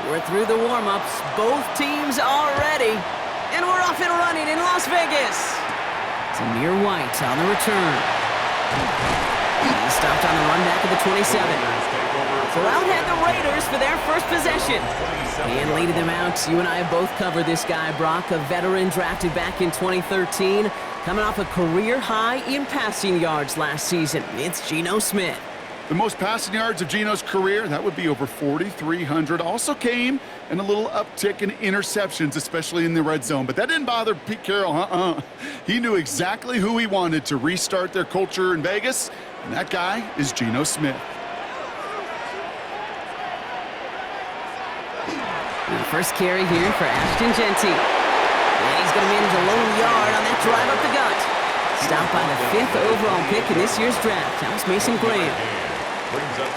We're through the warm-ups. Both teams are ready. And we're off and running in Las Vegas. Zamir White on the return. He stopped on the run back at the 27. So out head the Raiders for their first possession. And leading them out, you and I have both covered this guy, Brock, a veteran drafted back in 2013, coming off a career high in passing yards last season. It's Geno Smith. The most passing yards of Geno's career, that would be over 4,300. Also came in a little uptick in interceptions, especially in the red zone. But that didn't bother Pete Carroll. He knew exactly who he wanted to restart their culture in Vegas, and that guy is Geno Smith. The first carry here for Ashton Genty. And he's going to manage a lone yard on that drive up the gut. Stopped by the 5th overall pick in this year's draft. That was Mason Graham.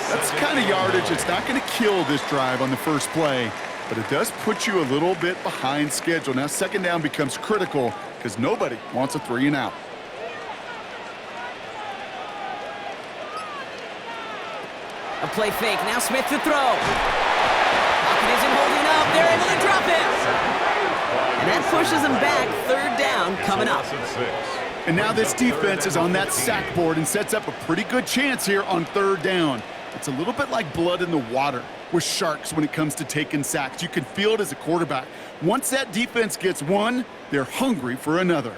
That's the kind of yardage. It's not going to kill this drive on the first play, but it does put you a little bit behind schedule. Now, second down becomes critical because nobody wants a 3-and-out. A play fake. Now Smith to throw. Lockett isn't holding up. They're able to drop it. And that pushes them back. Third down coming up. And now this defense is on that sack board and sets up a pretty good chance here on third down. It's a little bit like blood in the water with sharks when it comes to taking sacks. You can feel it as a quarterback. Once that defense gets one, they're hungry for another.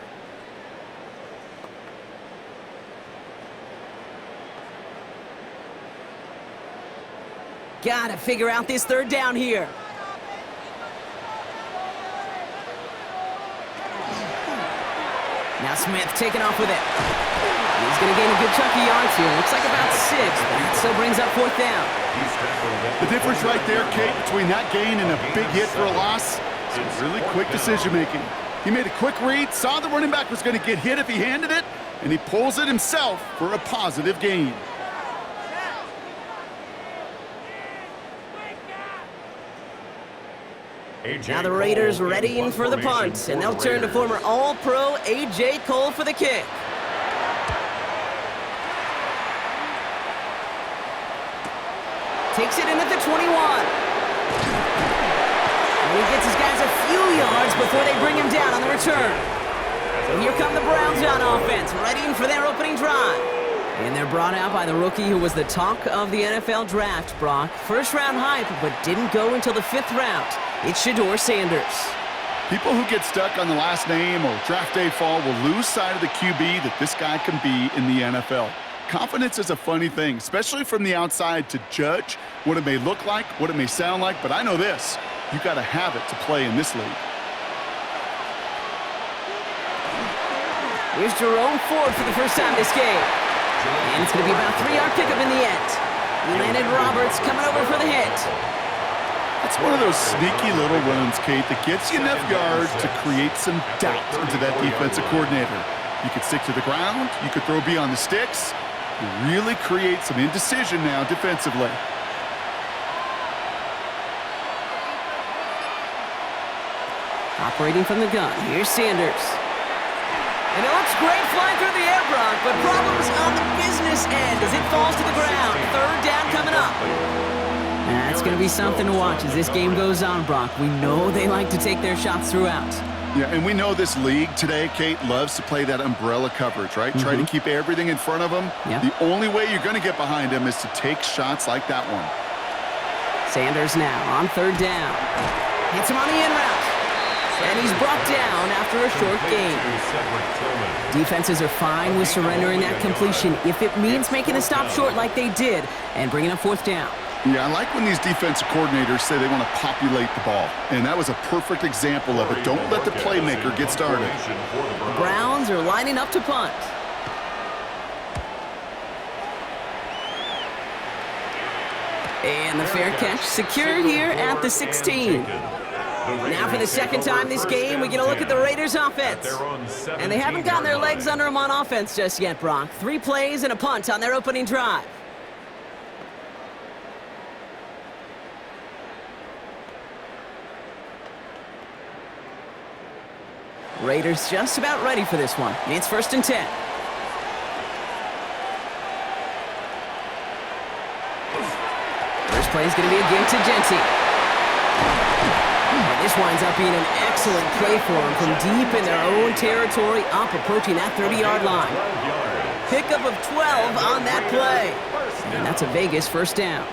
Gotta figure out this third down here. Now Smith taking off with it. He's going to gain a good chunk of yards here. Looks like about 6, but that still brings up fourth down. The difference right there, Kate, between that gain and a big hit for a loss is really quick decision-making. He made a quick read, saw the running back was going to get hit if he handed it, and he pulls it himself for a positive gain. Now the Raiders readying for the punt, and they'll turn to former All-Pro A.J. Cole for the kick. Takes it in at the 21. And he gets his guys a few yards before they bring him down on the return. So here come the Browns on offense, readying for their opening drive. And they're brought out by the rookie who was the talk of the NFL draft, Brock. First-round hype, but didn't go until the 5th round. It's Shedeur Sanders. People who get stuck on the last name or draft day fall will lose sight of the QB that this guy can be in the NFL. Confidence is a funny thing, especially from the outside, to judge what it may look like, what it may sound like, but I know this. You got to have it to play in this league. Here's Jerome Ford for the first time this game. And it's going to be about a 3-yard pickup in the end. Landon Roberts coming over for the hit. It's one of those sneaky little runs, Kate, that gets you enough yards to create some doubt into that defensive coordinator. You could stick to the ground. You could throw beyond the sticks. You really create some indecision now defensively. Operating from the gun, here's Sanders. And it looks great flying through the air, Brock, but problems on the business end as it falls to the ground. Third down coming up. That's going to be something to watch as this game goes on, Brock. We know they like to take their shots throughout. Yeah, and we know this league today, Kate, loves to play that umbrella coverage, right? Try to keep everything in front of them. Yep. The only way you're going to get behind them is to take shots like that one. Sanders now on third down. Hits him on the in route. And he's brought down after a short gain. Defenses are fine with surrendering that completion if it means making a stop short like they did and bringing up fourth down. Yeah, I like when these defensive coordinators say they want to populate the ball. And that was a perfect example of it. Don't let the playmaker get started. The Browns are lining up to punt. And the fair catch secured here at the 16. Now for the second time this game, we get a look at the Raiders' offense. And they haven't gotten their legs under them on offense just yet, Brock. 3 plays and a punt on their opening drive. Raiders just about ready for this one. It's 1st and 10. First play is going to be a give to Genty. This winds up being an excellent play for them from deep in their own territory, up approaching that 30-yard line. Pickup of 12 on that play. And that's a Vegas first down.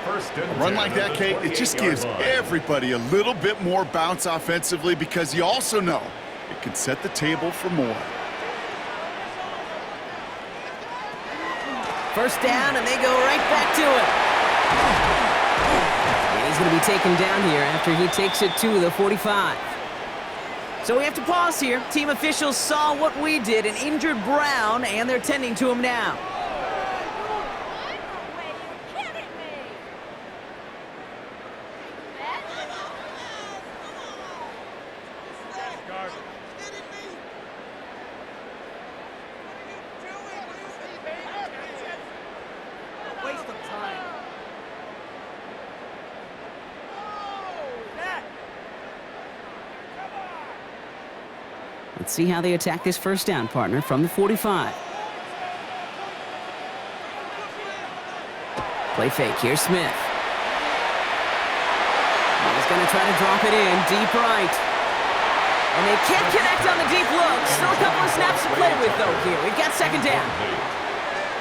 A run like that, Kate, it just gives everybody a little bit more bounce offensively because you also know it can set the table for more. First down, and they go right back to it. And he's going to be taken down here after he takes it to the 45. So we have to pause here. Team officials saw what we did, an injured Brown, and they're tending to him now. Let's see how they attack this first down, partner, from the 45. Play fake. Here's Smith. He's going to try to drop it in deep right. And they can't connect on the deep look. Still a couple of snaps to play with, though, here. We've got second down.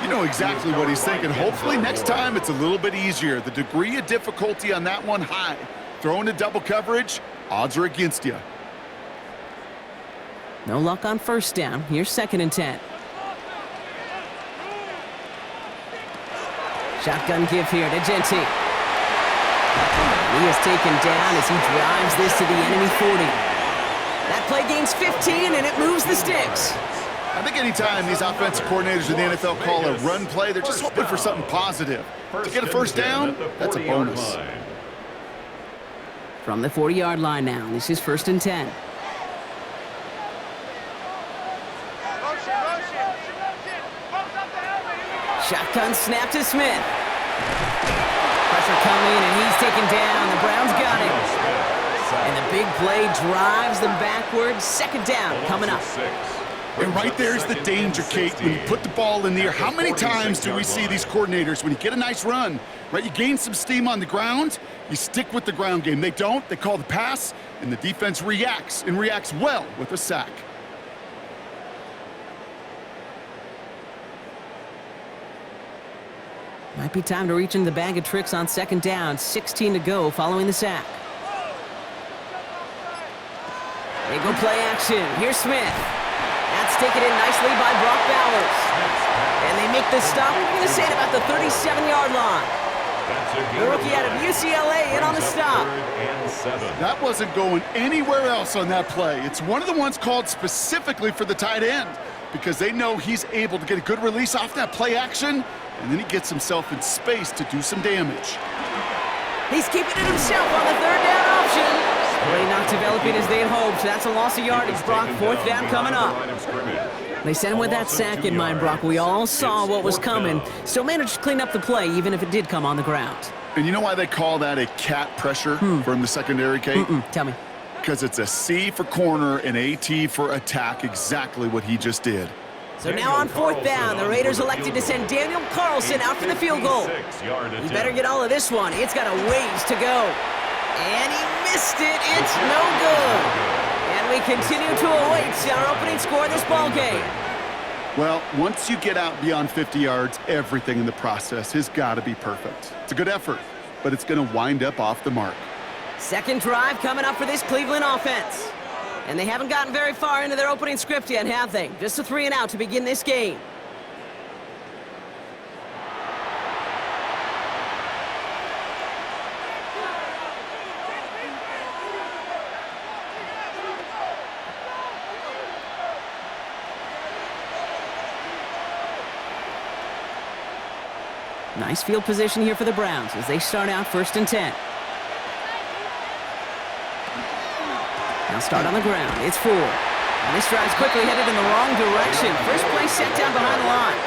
You know exactly what he's thinking. Hopefully next time it's a little bit easier. The degree of difficulty on that one high. Throwing to double coverage, odds are against you. No luck on first down. Here's 2nd and 10. Shotgun give here to Genti. He is taken down as he drives this to the enemy 40. That play gains 15, and it moves the sticks. I think anytime these offensive coordinators in the NFL call a run play, they're just hoping for something positive. To get a first down, that's a bonus. From the 40-yard line now, this is 1st and 10. Shotgun snap to Smith. Pressure coming, and he's taken down. The Browns got him. And the big play drives them backwards. 2nd down coming up. And right there's the danger, Kate. When you put the ball in the air, how many times do we see these coordinators, when you get a nice run, right, you gain some steam on the ground, you stick with the ground game. They don't. They call the pass, and the defense reacts, and reacts well with a sack. Might be time to reach into the bag of tricks on 2nd down. 16 to go following the sack. They go play action. Here's Smith. That's taken in nicely by Brock Bowers. And they make the stop. We're going to say it about the 37-yard line. The rookie out of UCLA in on the stop. That wasn't going anywhere else on that play. It's one of the ones called specifically for the tight end because they know he's able to get a good release off that play action, and then he gets himself in space to do some damage. He's keeping it himself on the 3rd down option. Play not developing as they had hoped. That's a loss of yardage, Brock. 4th down coming up. They sent him with that sack in mind, Brock. We all saw what was coming. Still managed to clean up the play, even if it did come on the ground. And you know why they call that a cat pressure from the secondary, Kate? Tell me. Because it's a C for corner and a T for attack, exactly what he just did. So now on 4th down, the Raiders elected to send Daniel Carlson out for the field goal. He better get all of this one. It's got a ways to go. And he missed it. It's no good. And we continue to await our opening score of this ball game. Well, once you get out beyond 50 yards, everything in the process has got to be perfect. It's a good effort, but it's going to wind up off the mark. 2nd drive coming up for this Cleveland offense. And they haven't gotten very far into their opening script yet, have they? Just a 3 and out to begin this game. Nice field position here for the Browns as they start out 1st and 10. Now start on the ground. It's 4. And this drive's quickly headed in the wrong direction. First play set down behind the line.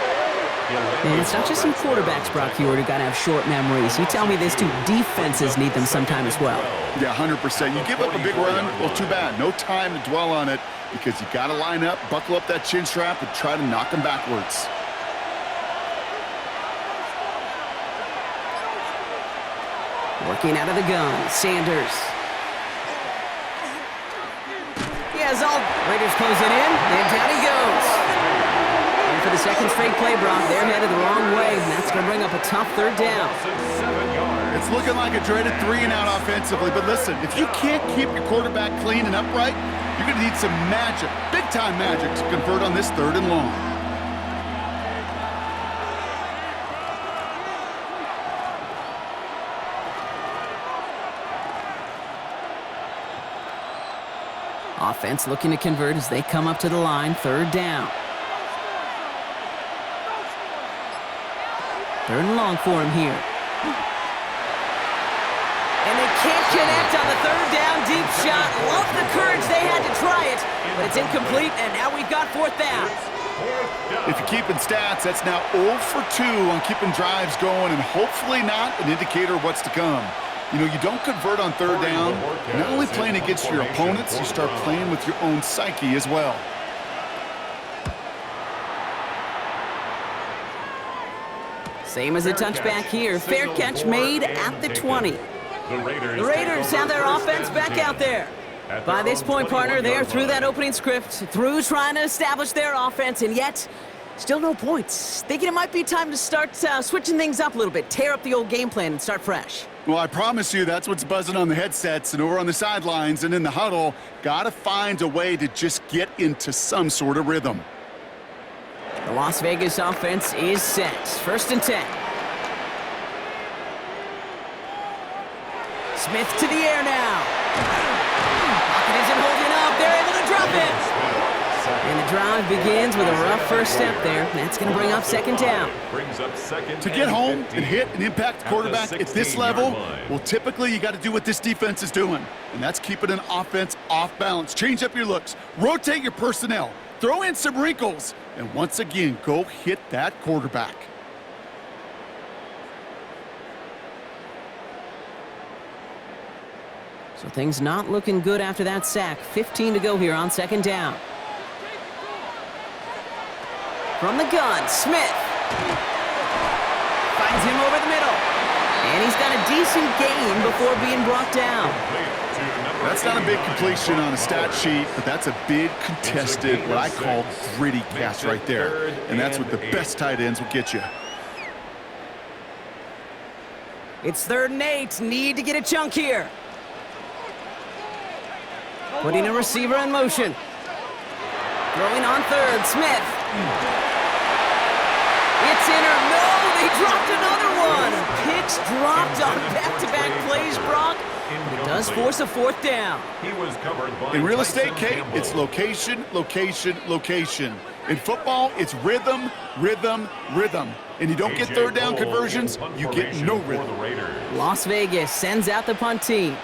And it's not just some quarterbacks, Brock Hewitt, who got to have short memories. You tell me this too, defenses need them sometime as well. Yeah, 100%. You give up a big run, well, too bad. No time to dwell on it because you got to line up, buckle up that chin strap, and try to knock them backwards. Working out of the gun, Sanders. has all... Raiders close it in, and down he goes. And for the second straight play, Brock, they're headed the wrong way, and that's going to bring up a tough third down. It's looking like a dreaded 3-and-out offensively, but listen, if you can't keep your quarterback clean and upright, you're going to need some magic, big-time magic, to convert on this 3rd and long. Offense looking to convert as they come up to the line, 3rd down. 3rd and long for him here. And they can't connect on the 3rd down deep shot. Love the courage they had to try it, but it's incomplete, and now we've got 4th down. If you're keeping stats, that's now 0 for 2 on keeping drives going, and hopefully not an indicator of what's to come. You know, you don't convert on 3rd down. You're not only playing against your opponents, you start playing with your own psyche as well. Same as a touchback here. Fair catch made at the 20. The Raiders have their offense back out there. By this point, partner, they are through that opening script, through trying to establish their offense, and yet still no points. Thinking it might be time to start switching things up a little bit, tear up the old game plan and start fresh. Well, I promise you that's what's buzzing on the headsets and over on the sidelines and in the huddle. Got to find a way to just get into some sort of rhythm. The Las Vegas offense is set. 1st and 10. Smith to the air now. Pocket isn't holding up. They're able to drop it. And the drive begins with a rough first step there. That's going to bring up 2nd down. To get home and hit and impact the quarterback at this level, well, typically you got to do what this defense is doing, and that's keeping an offense off balance. Change up your looks, rotate your personnel, throw in some wrinkles, and once again, go hit that quarterback. So things not looking good after that sack. 15 to go here on 2nd down. From the gun, Smith. Finds him over the middle. And he's got a decent gain before being brought down. That's not a big completion on a stat sheet, but that's a big contested, what I call gritty catch right there. And that's what the best tight ends will get you. It's 3rd and 8. Need to get a chunk here. Putting a receiver in motion. Throwing on 3rd, Smith. It's in or no, they dropped another one. Picks dropped on back-to-back plays, Brock. It does force a 4th down. In real estate, Kate, it's location, location, location. In football, it's rhythm, rhythm, rhythm. And you don't get 3rd down conversions, you get no rhythm. Las Vegas sends out the punt team.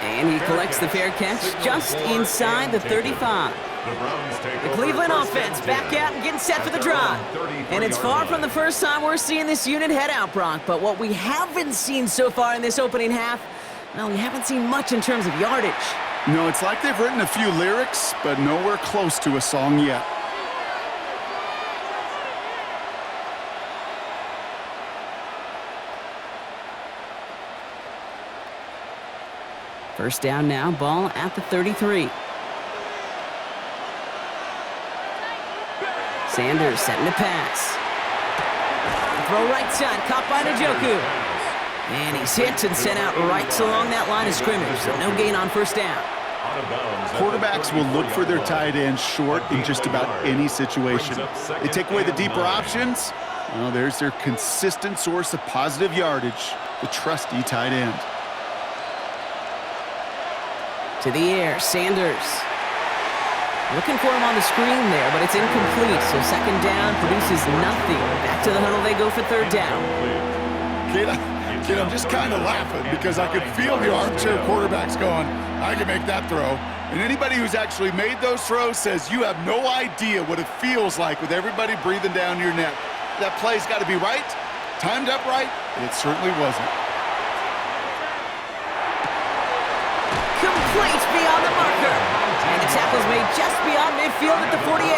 And he collects the fair catch just inside the 35. The Cleveland offense back out and getting set for the drive. And it's far from the first time we're seeing this unit head out, Brock. But what we haven't seen so far in this opening half, well, we haven't seen much in terms of yardage. No, it's like they've written a few lyrics, but nowhere close to a song yet. First down now, ball at the 33. Sanders setting to pass. Throw right side, caught by Njoku. And he's hit and sent out right along that line of scrimmage, so no gain on 1st down. Quarterbacks will look for their tight end short in just about any situation. They take away the deeper options. Well, there's their consistent source of positive yardage, the trusty tight end. To the air, Sanders. Looking for him on the screen there, but it's incomplete. So 2nd down produces nothing. Back to the huddle they go for 3rd down. Kid, I'm just kind of laughing because I could feel the armchair quarterbacks going, I can make that throw. And anybody who's actually made those throws says you have no idea what it feels like with everybody breathing down your neck. That play's got to be right, timed up right, and it certainly wasn't. Complete beyond the marker. And the tackle's made just beyond midfield at the 48.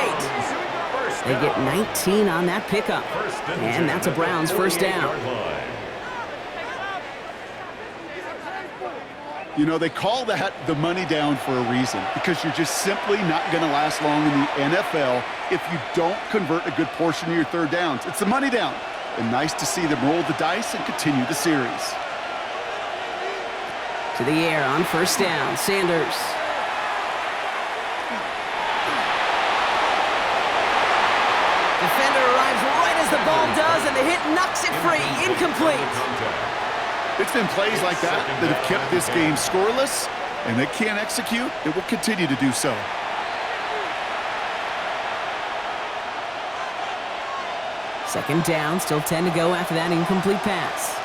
They get 19 on that pickup. And that's a Browns 1st down. You know, they call that the money down for a reason, because you're just simply not going to last long in the NFL if you don't convert a good portion of your third downs. It's the money down. And nice to see them roll the dice and continue the series. To the air on first down, Sanders. Defender arrives right as the ball does, and the hit knocks it free. Incomplete. It's been plays like that that have kept this game scoreless, and they can't execute. It will continue to do so. Second down, still 10 to go after that incomplete pass.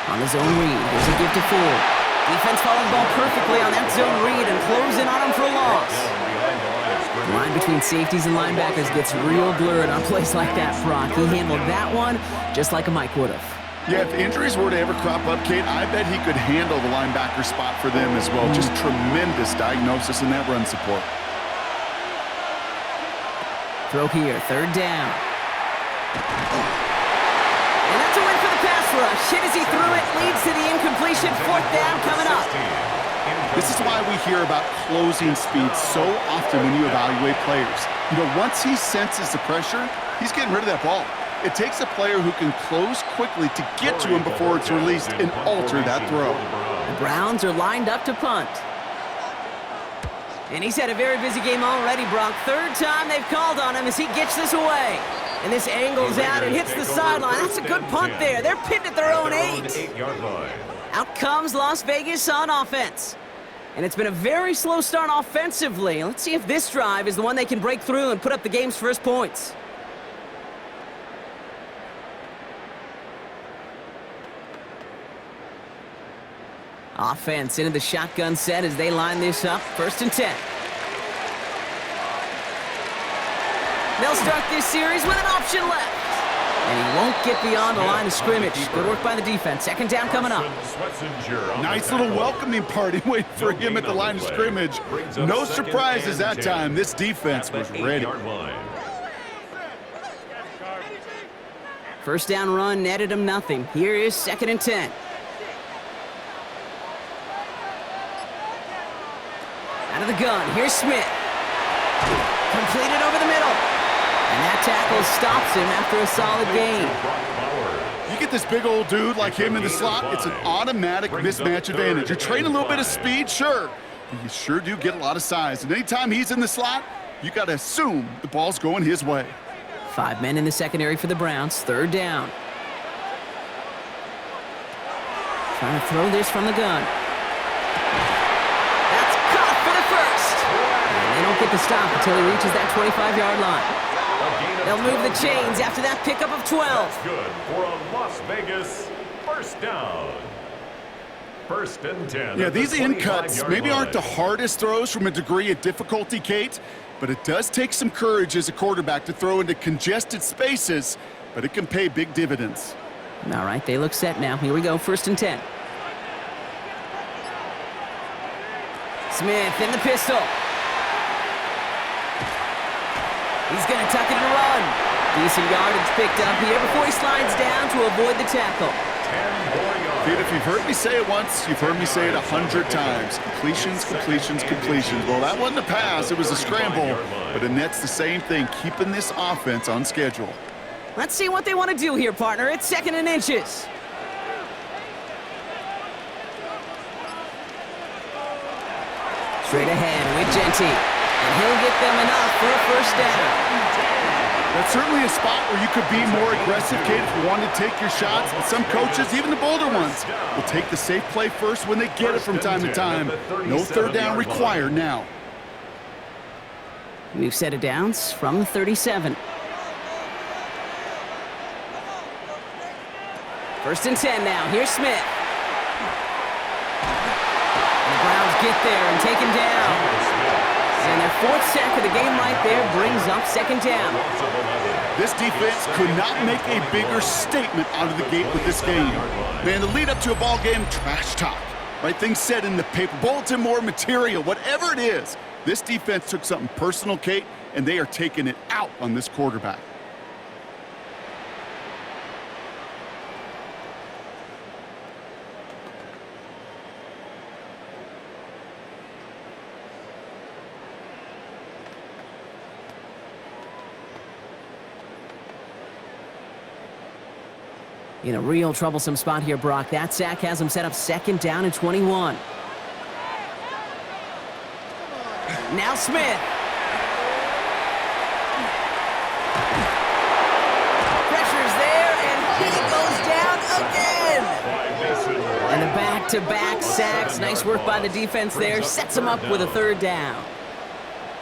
On the zone read, here's a give to Ford. Defense following the ball perfectly on that zone read and closing on him for a loss. The line between safeties and linebackers gets real blurred on plays like that, Brock. He handled that one just like a Mike would have. Yeah, if injuries were to ever crop up, Kate, I bet he could handle the linebacker spot for them as well. Just tremendous diagnosis in that run support. Throw here, third down. And that's a win for the pass rush. Hit as he threw it, leads to the incompletion. Fourth down coming up. This is why we hear about closing speed so often when you evaluate players. You know, once he senses the pressure, he's getting rid of that ball. It takes a player who can close quickly to get to him before it's released and alter that throw. The Browns are lined up to punt. And he's had a very busy game already, Brock. Third time they've called on him as he gets this away. And this angles out and hits the sideline. That's a good punt there. They're pinned at their own 8. Out comes Las Vegas on offense. And it's been a very slow start offensively. Let's see if this drive is the one they can break through and put up the game's first points. Offense into the shotgun set as they line this up. First and 10. They'll start this series with an option left. And he won't get beyond the line of scrimmage. Good work by the defense. Second down coming up. Nice little welcoming party waiting for him at the line of scrimmage. No surprises that time. This defense was ready. First down run netted him nothing. Here is second and 10. Out of the gun, here's Smith. Completed over the middle. And that tackle stops him after a solid gain. You get this big old dude like him in the slot, it's an automatic mismatch advantage. You're trading a little bit of speed, sure, but you sure do get a lot of size. And anytime he's in the slot, you got to assume the ball's going his way. 5 men in the secondary for the Browns. Third down. Trying to throw this from the gun. That's caught for the first. And they don't get the stop until he reaches that 25-yard line. They'll move the chains after that pickup of 12. That's good for a Las Vegas first down. First and 10. Yeah, these in cuts maybe aren't the hardest throws from a degree of difficulty, Kate, but it does take some courage as a quarterback to throw into congested spaces, but it can pay big dividends. All right, they look set now. Here we go, first and 10. Smith in the pistol. He's going to tuck it and run. Decent yardage picked up here before he slides down to avoid the tackle. 10 more yards. Dude, if you've heard me say it once, you've heard me say it 100 times. Completions, completions, completions. Well, that wasn't a pass. It was a scramble. But it nets the same thing, keeping this offense on schedule. Let's see what they want to do here, partner. It's second and inches. Straight ahead with Genty. And he'll get them enough for a first down. That's certainly a spot where you could be more aggressive, Kate, if you want to take your shots. But some coaches, even the bolder ones, will take the safe play first when they get it from time to time. No third down required now. New set of downs from the 37. First and 10 now. Here's Smith. And the Browns get there and take him down. And their fourth sack of the game right there brings up second down. This defense could not make a bigger statement out of the gate with this game. Man, the lead up to a ball game, trash talk. Right things said in the paper, bulletin board material, whatever it is. This defense took something personal, Kate, and they are taking it out on this quarterback. In a real troublesome spot here, Brock. That sack has him set up 2nd down and 21. Now Smith. Pressure's there, and he goes down again. And the back-to-back sacks. Nice work by the defense there. Sets him up with a 3rd down.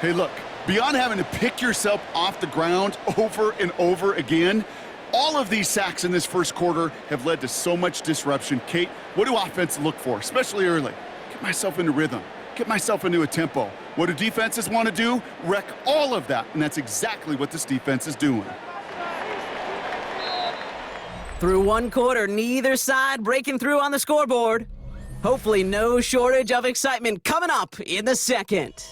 Hey, look, beyond having to pick yourself off the ground over and over again, all of these sacks in this first quarter have led to so much disruption. Kate, what do offenses look for, especially early? Get myself into rhythm. Get myself into a tempo. What do defenses want to do? Wreck all of that, and that's exactly what this defense is doing. Through 1 quarter, neither side breaking through on the scoreboard. Hopefully no shortage of excitement coming up in the 2nd.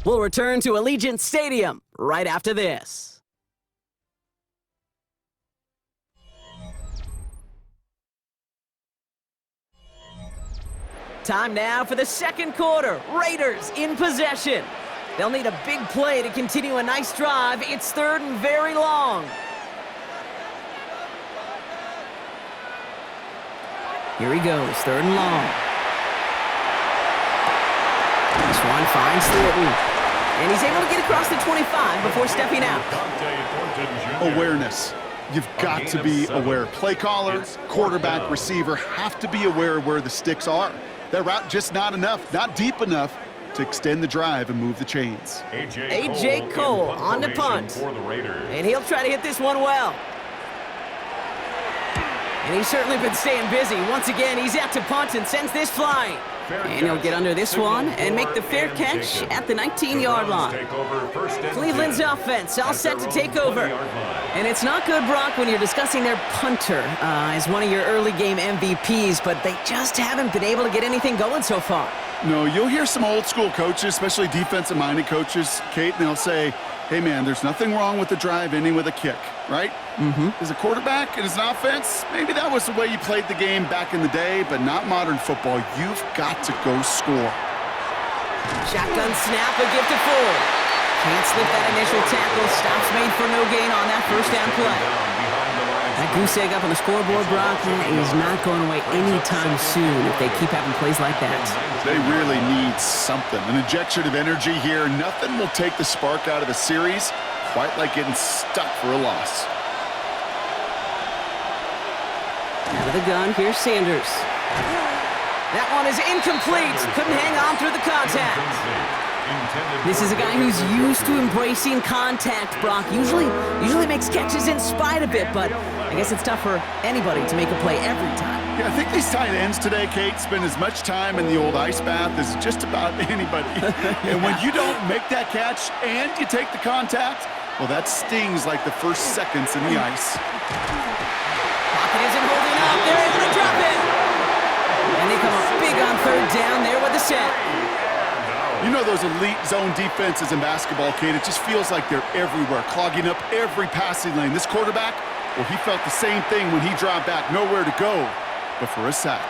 We'll return to Allegiant Stadium right after this. Time now for the 2nd quarter. Raiders in possession. They'll need a big play to continue a nice drive. It's 3rd and very long. Here he goes, 3rd and long. This one finds Thornton. And he's able to get across the 25 before stepping out. Awareness. You've got to be aware. Play caller, quarterback, receiver have to be aware of where the sticks are. That route just not enough, not deep enough to extend the drive and move the chains. A.J. Cole on the punt. And he'll try to hit this one well. And he's certainly been staying busy. Once again, he's out to punt and sends this flying. And he'll get under this one and make the fair catch at the 19-yard line. Cleveland's offense all set to take over. And it's not good, Brock, when you're discussing their punter as one of your early game MVPs, but they just haven't been able to get anything going so far. No, you'll hear some old school coaches, especially defensive-minded coaches, Kate, and they'll say, hey, man, there's nothing wrong with the drive ending with a kick, right? As a quarterback and as an offense, maybe that was the way you played the game back in the day, but not modern football. You've got to go score. Shotgun snap, a gift to Ford. Can't slip that initial tackle. Stops made for no gain on that 1st down play. That goose egg up on the scoreboard, Brock, is not going away anytime soon if they keep having plays like that. They really need something. An injection of energy here. Nothing will take the spark out of a series quite like getting stuck for a loss. Out of the gun, here's Sanders. That one is incomplete. Couldn't hang on through the contact. This is a guy who's used to embracing contact, Brock. Usually makes catches in spite of it, but I guess it's tough for anybody to make a play every time. Yeah, I think these tight ends today, Kate, spend as much time in the old ice bath as just about anybody. And when you don't make that catch and you take the contact, well, that stings like the first seconds in the ice. Pocket isn't holding up. They're able to drop it. And they come up big on 3rd down there with the set. You know those elite zone defenses in basketball, Kate, it just feels like they're everywhere, clogging up every passing lane. This quarterback, well, he felt the same thing when he dropped back, nowhere to go but for a sack.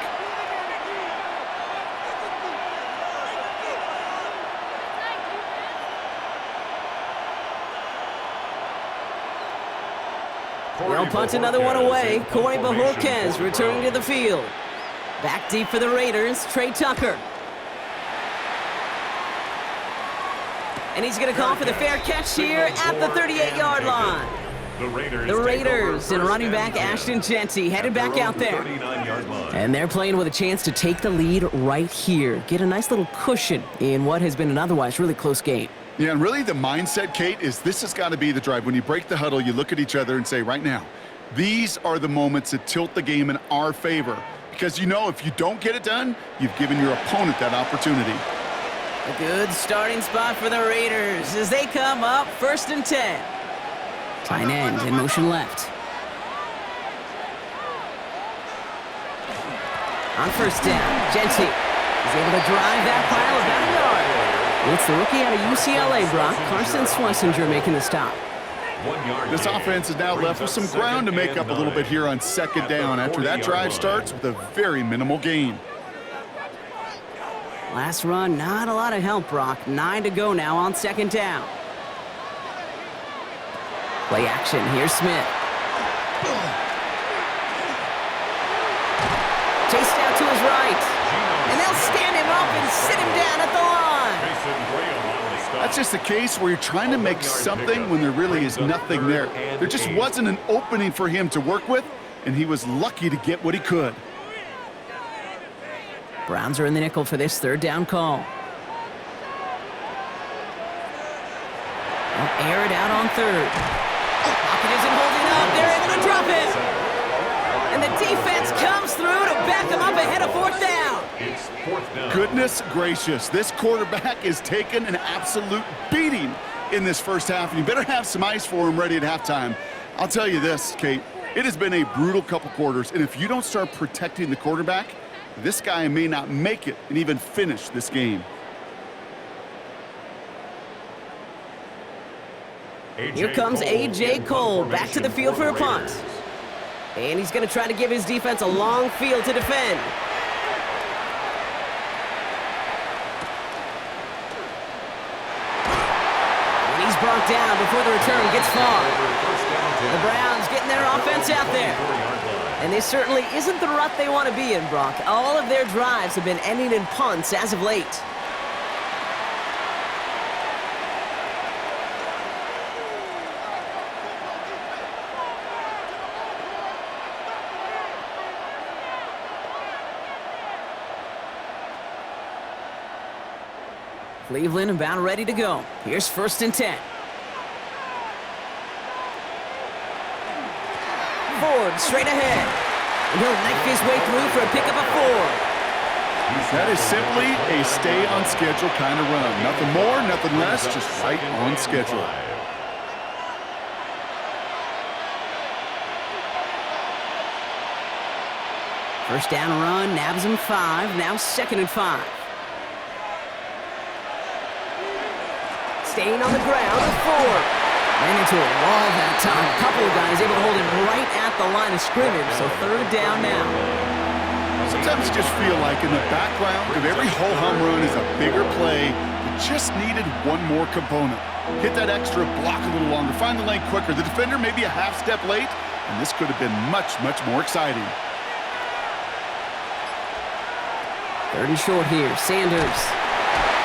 They'll punch another one away. Corey Bajorquez returning to the field. Back deep for the Raiders, Trey Tucker. And he's going to call for the fair catch here at the 38-yard line. The Raiders and running back Ashton Jeanty headed back out there. And they're playing with a chance to take the lead right here. Get a nice little cushion in what has been an otherwise really close game. Yeah, and really the mindset, Kate, is this has got to be the drive. When you break the huddle, you look at each other and say, right now, these are the moments that tilt the game in our favor. Because you know if you don't get it done, you've given your opponent that opportunity. A good starting spot for the Raiders as they come up 1st and 10. Tight end in motion left. On 1st down, Jeanty is able to drive that pile about a yard. It's the rookie out of UCLA, Brock. Carson Schlesinger making the stop. This offense is now left with some ground to make up a little bit here on 2nd down after that drive starts with a very minimal gain. Last run, not a lot of help, Brock. 9 to go now on 2nd down. Play action, here's Smith. chased out to his right. And they'll stand him up and sit him down at the line. That's just a case where you're trying to make something when there really is nothing there. There just wasn't an opening for him to work with, and he was lucky to get what he could. Browns are in the nickel for this third down call. They'll air it out on third. Pocket isn't holding up. They're able to drop it. And the defense comes through to back them up ahead of fourth down. It's fourth down. Goodness gracious, this quarterback is taking an absolute beating in this first half, and you better have some ice for him ready at halftime. I'll tell you this, Kate, it has been a brutal couple quarters, and if you don't start protecting the quarterback, this guy may not make it and even finish this game. Here comes A.J. Cole back to the field for a punt. And he's going to try to give his defense a long field to defend. And he's brought down before the return gets far. The Browns getting their offense out there. And this certainly isn't the rut they want to be in, Brock. All of their drives have been ending in punts as of late. Cleveland about ready to go. Here's 1st and 10. Ford straight ahead. And he'll knife his way through for a pickup of 4. That is simply a stay-on-schedule kind of run. Nothing more, nothing less, just right on schedule. First down run, nabs him 5. Now 2nd and 5. Staying on the ground with Ford. Ran into a wall that time. A couple of guys able to hold him right at the line of scrimmage, so 3rd down now. Sometimes you just feel like in the background of every ho-hum run is a bigger play that just needed one more component. Hit that extra block a little longer, find the lane quicker. The defender may be a half step late, and this could have been much, much more exciting. 3rd and short here, Sanders.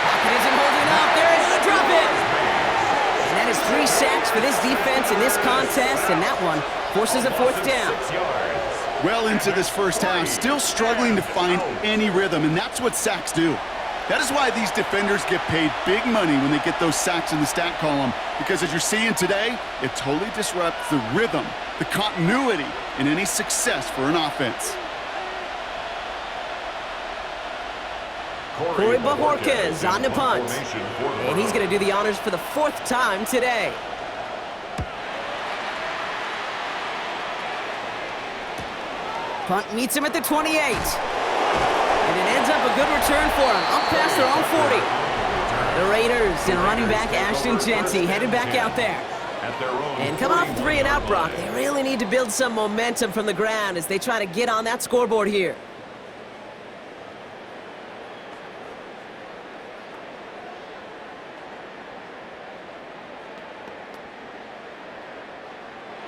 Pocket isn't holding up. They're able to drop it. And that is 3 sacks for this defense in this contest, and that one forces a 4th down. Well into this first half, still struggling to find any rhythm, and that's what sacks do. That is why these defenders get paid big money when they get those sacks in the stat column, because as you're seeing today, it totally disrupts the rhythm, the continuity, and any success for an offense. Corey Bajorquez on the punt. And he's going to do the honors for the 4th time today. Punt meets him at the 28. And it ends up a good return for him. Up past their own 40. The Raiders and running back Ashton Jeanty headed back out there. And coming off 3 and out, Brock, they really need to build some momentum from the ground as they try to get on that scoreboard here.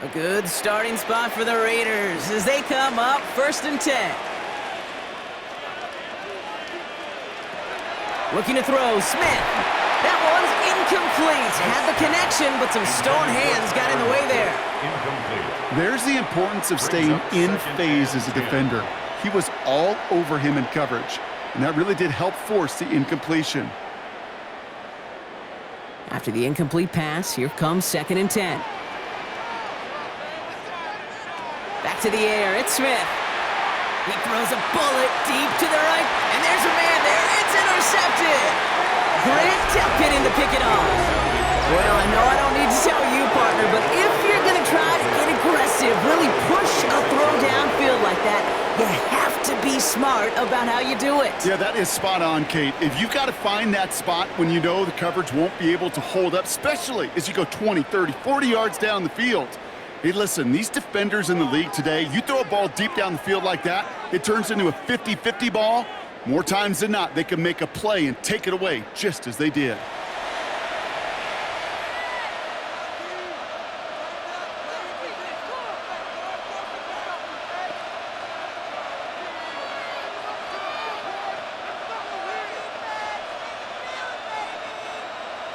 A good starting spot for the Raiders as they come up 1st and 10. Looking to throw, Smith. That one's incomplete. Had the connection, but some stone hands got in the way there. Incomplete. There's the importance of staying in phase as a defender. He was all over him in coverage, and that really did help force the incompletion. After the incomplete pass, here comes 2nd and 10. Back to the air, it's Smith. He throws a bullet deep to the right, and there's a man there. It's intercepted. Grant getting to pick it off. Well, I know I don't need to tell you, partner, but if you're going to try to get aggressive, really push a throw downfield like that, you have to be smart about how you do it. Yeah, that is spot on, Kate. If you've got to find that spot when you know the coverage won't be able to hold up, especially as you go 20, 30, 40 yards down the field. Hey, listen, these defenders in the league today, you throw a ball deep down the field like that, it turns into a 50-50 ball. More times than not, they can make a play and take it away, just as they did.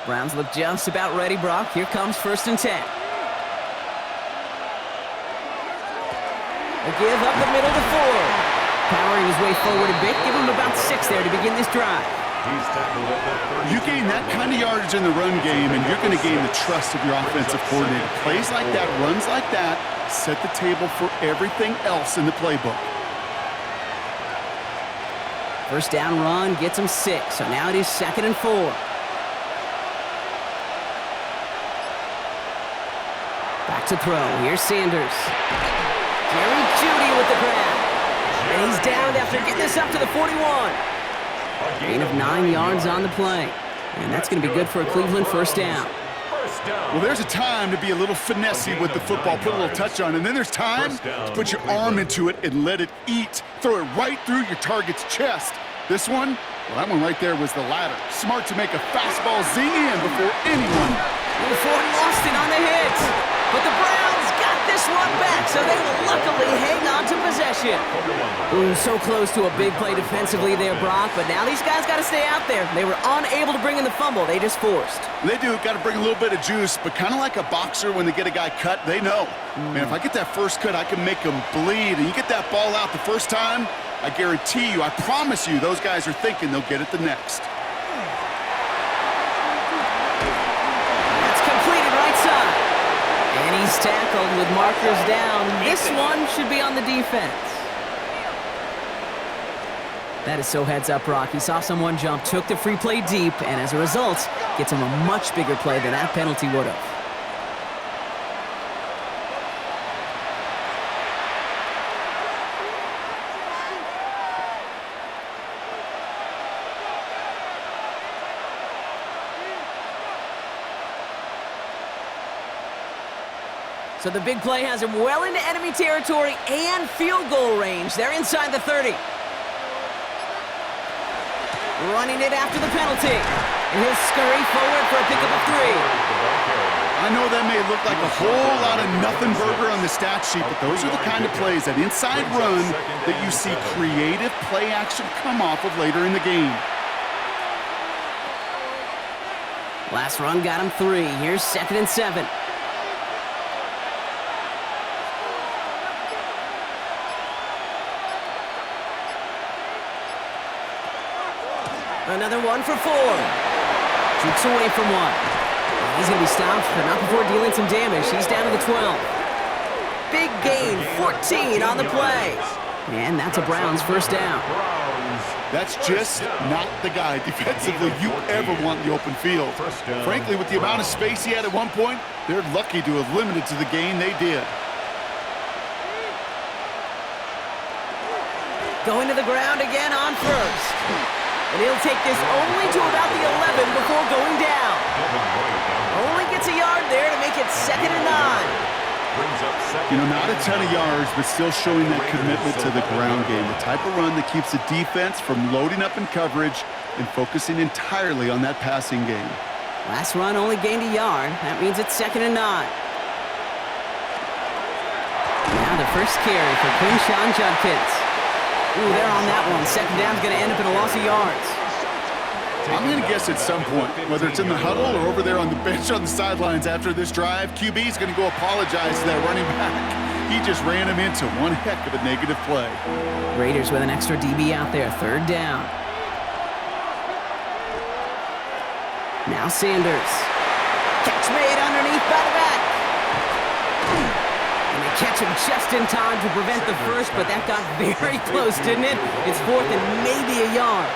Browns look just about ready, Brock. Here comes 1st and 10. A give up the middle to Ford. Powering his way forward a bit. Give him about 6 there to begin this drive. You gain that kind of yardage in the run game, and you're going to gain the trust of your offensive coordinator. Plays like that, runs like that, set the table for everything else in the playbook. 1st down run gets him 6, so now it is 2nd and 4. Back to throw. Here's Sanders. Jerry Jeudy with the grab. And he's down after getting this up to the 41. Gain of 9 yards on the play. And that's going to be good for a Cleveland 1st down. Well, there's a time to be a little finessey with the football, put a little touch on, and then there's time to put your arm into it and let it eat. Throw it right through your target's chest. This one, well, that one right there was the latter. Smart to make a fastball zing in before anyone. Ford lost it on the hit. But the Browns got this one back, so they will luckily hang on to possession. Ooh, so close to a big play defensively there, Brock, but now these guys got to stay out there. They were unable to bring in the fumble. They just forced. They do. Got to bring a little bit of juice, but kind of like a boxer when they get a guy cut, they know. Man, if I get that first cut, I can make them bleed. And you get that ball out the first time, I guarantee you, I promise you, those guys are thinking they'll get it the next. That's completed right side. And he's tackled with markers down. This one should be on the defense. That is so heads up, Brock. He saw someone jump, took the free play deep, and as a result, gets him a much bigger play than that penalty would have. So the big play has him well into enemy territory and field goal range. They're inside the 30. Running it after the penalty. And he'll scurry forward for a pickup of 3. I know that may look like a whole lot of nothing burger on the stat sheet, but those are the kind of plays, that inside run, that you see creative play action come off of later in the game. Last run got him 3. Here's 2nd and 7. Another one for Ford. Jukes away from one. He's going to be stopped, but not before dealing some damage. He's down to the 12. Big gain, 14 on the play. And that's a Browns 1st down. That's just not the guy defensively you ever want in the open field. Frankly, with the amount of space he had at one point, they're lucky to have limited to the gain they did. Going to the ground again on 1st. And he'll take this only to about the 11 before going down. Only gets a yard there to make it 2nd and 9. You know, not a ton of yards, but still showing that commitment to the ground game. The type of run that keeps the defense from loading up in coverage and focusing entirely on that passing game. Last run only gained a yard. That means it's 2nd and 9. Now the first carry for Quinshawn Judkins. Ooh, they're on that one. 2nd down's going to end up in a loss of yards. I'm going to guess at some point, whether it's in the huddle or over there on the bench on the sidelines after this drive, QB's going to go apologize to that running back. He just ran him into one heck of a negative play. Raiders with an extra DB out there. 3rd down. Now Sanders. Catch made underneath by the back. And they catch him just in time to prevent the first, but that got very close, didn't it? It's 4th and maybe a yard.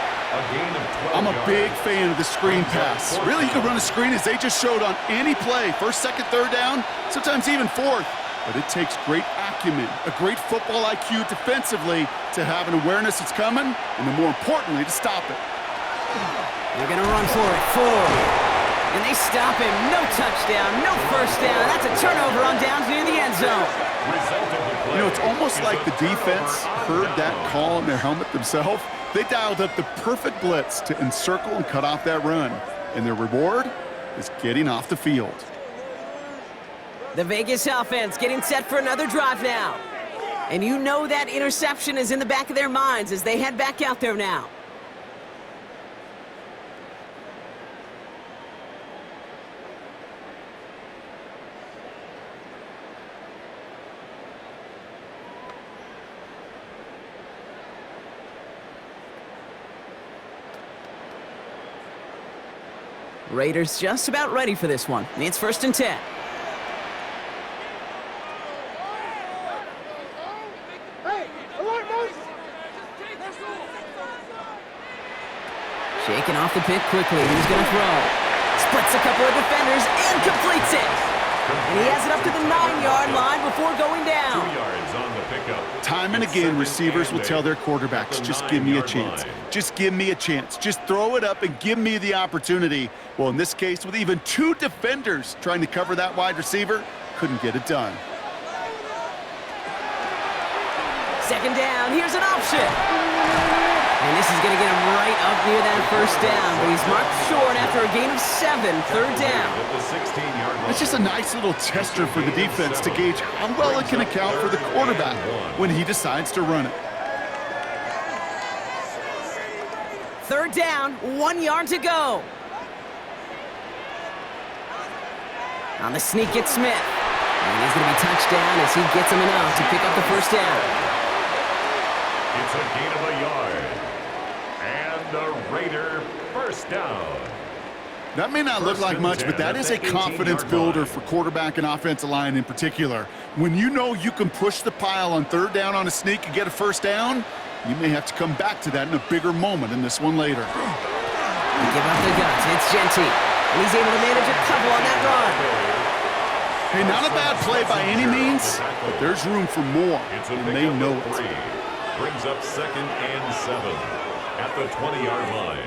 I'm a big fan of the screen pass. Really, you can run a screen as they just showed on any play. 1st, 2nd, 3rd down, sometimes even 4th. But it takes great acumen, a great football IQ defensively to have an awareness it's coming, and then more importantly, to stop it. They're going to run for it. 4. And they stop him. No touchdown, no 1st down. That's a turnover on downs near the end zone. You know, it's almost like the defense heard that call in their helmet themselves. They dialed up the perfect blitz to encircle and cut off that run. And their reward is getting off the field. The Vegas offense getting set for another drive now. And you know that interception is in the back of their minds as they head back out there now. Raiders just about ready for this one. It's 1st and 10. Shaking off the pick quickly. He's going to throw. Splits a couple of defenders and completes it. And he has it up to the 9-yard line before going down. 2 yards on the pickup. Time and again, receivers will tell their quarterbacks, just give me a chance. Just give me a chance. Just throw it up and give me the opportunity. Well, in this case, with even 2 defenders trying to cover that wide receiver, couldn't get it done. 2nd down. Here's an option. And this is going to get him right up near that 1st down. But he's marked short after a gain of 7. 3rd down. It's just a nice little tester for the defense to gauge how well it can account for the quarterback when he decides to run it. 3rd down, 1 yard to go. On the sneak, it's Smith. And he's going to be touched down as he gets him enough to pick up the 1st down. It's a gain of a yard. And the Raider 1st down. That may not look like much, but that is a confidence builder for quarterback and offensive line in particular. When you know you can push the pile on 3rd down on a sneak and get a 1st down, you may have to come back to that in a bigger moment in this one later. They give up the guts. It's Genty. And he's able to manage a couple on that run. Hey, not a bad play by any means, but there's room for more, and they know it. Brings up 2nd and 7 at the 20-yard line.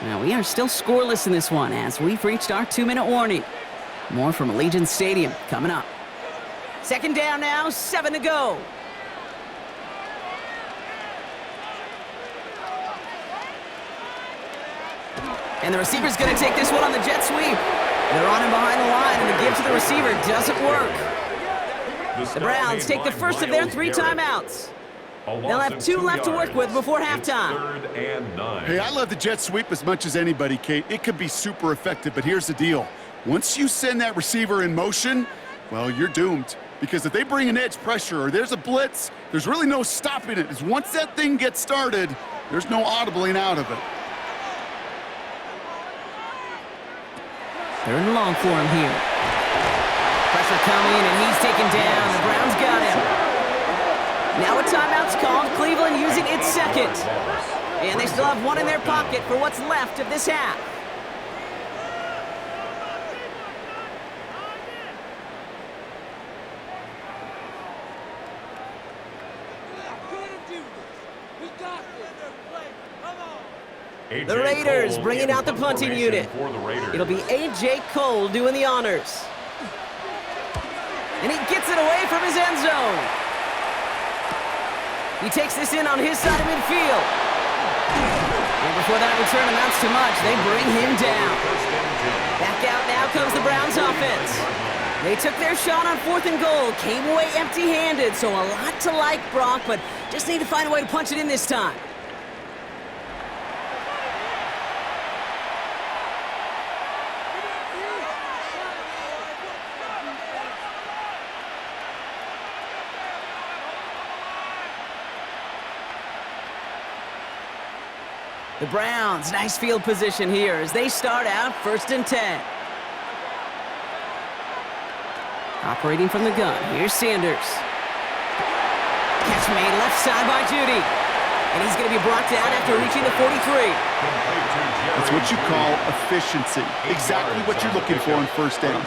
Now, we are still scoreless in this one as we've reached our 2-minute warning. More from Allegiant Stadium coming up. 2nd down now, 7 to go. And the receiver's going to take this one on the jet sweep. They're on him behind the line, and the give to the receiver doesn't work. The Browns take the first of their 3 timeouts. They'll have 2 left to work with before halftime. 3rd and 9. Hey, I love the jet sweep as much as anybody, Kate. It could be super effective, but here's the deal. Once you send that receiver in motion, well, you're doomed. Because if they bring an edge pressure or there's a blitz, there's really no stopping it. Because once that thing gets started, there's no audibling out of it. 3rd and long for him here. Pressure coming, and he's taken down. The Browns got him. Now a timeout's called. Cleveland using its 2nd. And they still have 1 in their pocket for what's left of this half. The Raiders bringing out the punting unit. It'll be A.J. Cole doing the honors. And he gets it away from his end zone. He takes this in on his side of midfield. And before that return amounts to much, they bring him down. Back out now comes the Browns offense. They took their shot on 4th and goal, came away empty-handed, so a lot to like, Brock, but just need to find a way to punch it in this time. The Browns, nice field position here as they start out 1st and 10. Operating from the gun, here's Sanders. Catch made left side by Judy. And he's going to be brought down after reaching the 43. That's what you call efficiency. Exactly what you're looking for on 1st down.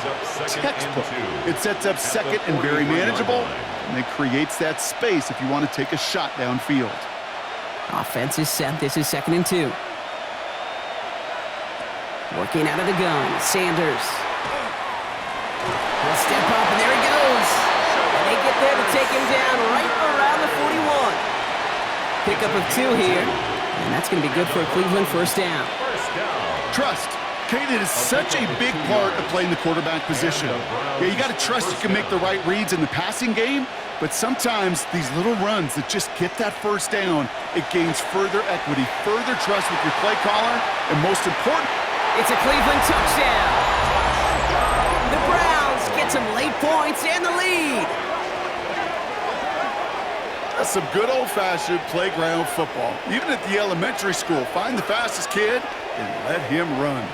Textbook. It sets up 2nd and very manageable, and it creates that space if you want to take a shot downfield. Offense is set. This is 2nd and 2. Working out of the gun, Sanders. He'll step up, and there he goes. And they get there to take him down right around the 41. Pickup of 2 here, and that's going to be good for a Cleveland 1st down. Trust. Kate, it is such a big part of playing the quarterback position. Yeah, you got to trust you can make the right reads in the passing game, but sometimes these little runs that just get that 1st down, it gains further equity, further trust with your play caller, and most important, it's a Cleveland touchdown. The Browns get some late points and the lead. some good old-fashioned playground football. Even at the elementary school, find the fastest kid and let him run.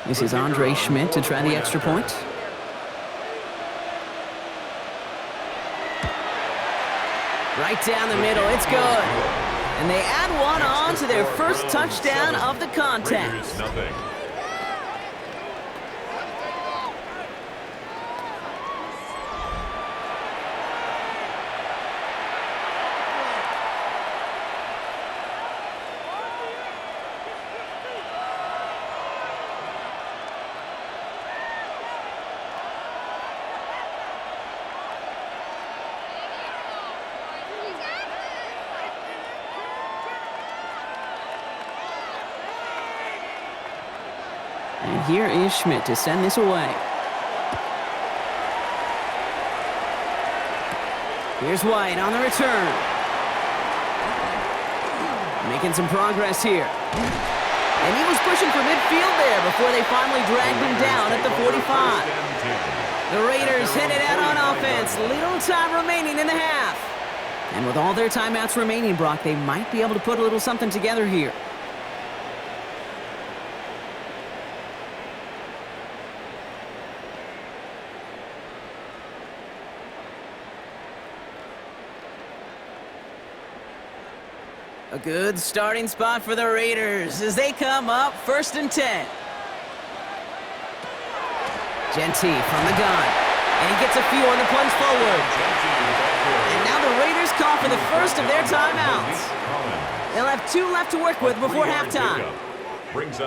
This is Andre Schmidt to try the extra point. Right down the middle, it's good. And they add one on to their first touchdown of the contest. Nothing. And here is Schmidt to send this away. Here's White on the return. Making some progress here. And he was pushing for midfield there before they finally dragged him down at the 45. The Raiders headed out on offense. Little time remaining in the half. And with all their timeouts remaining, Brock, they might be able to put a little something together here. A good starting spot for the Raiders as they come up 1st and 10. Genty from the gun. And he gets a few on the plunge forward. And now the Raiders call for the first of their timeouts. They'll have 2 left to work with before halftime.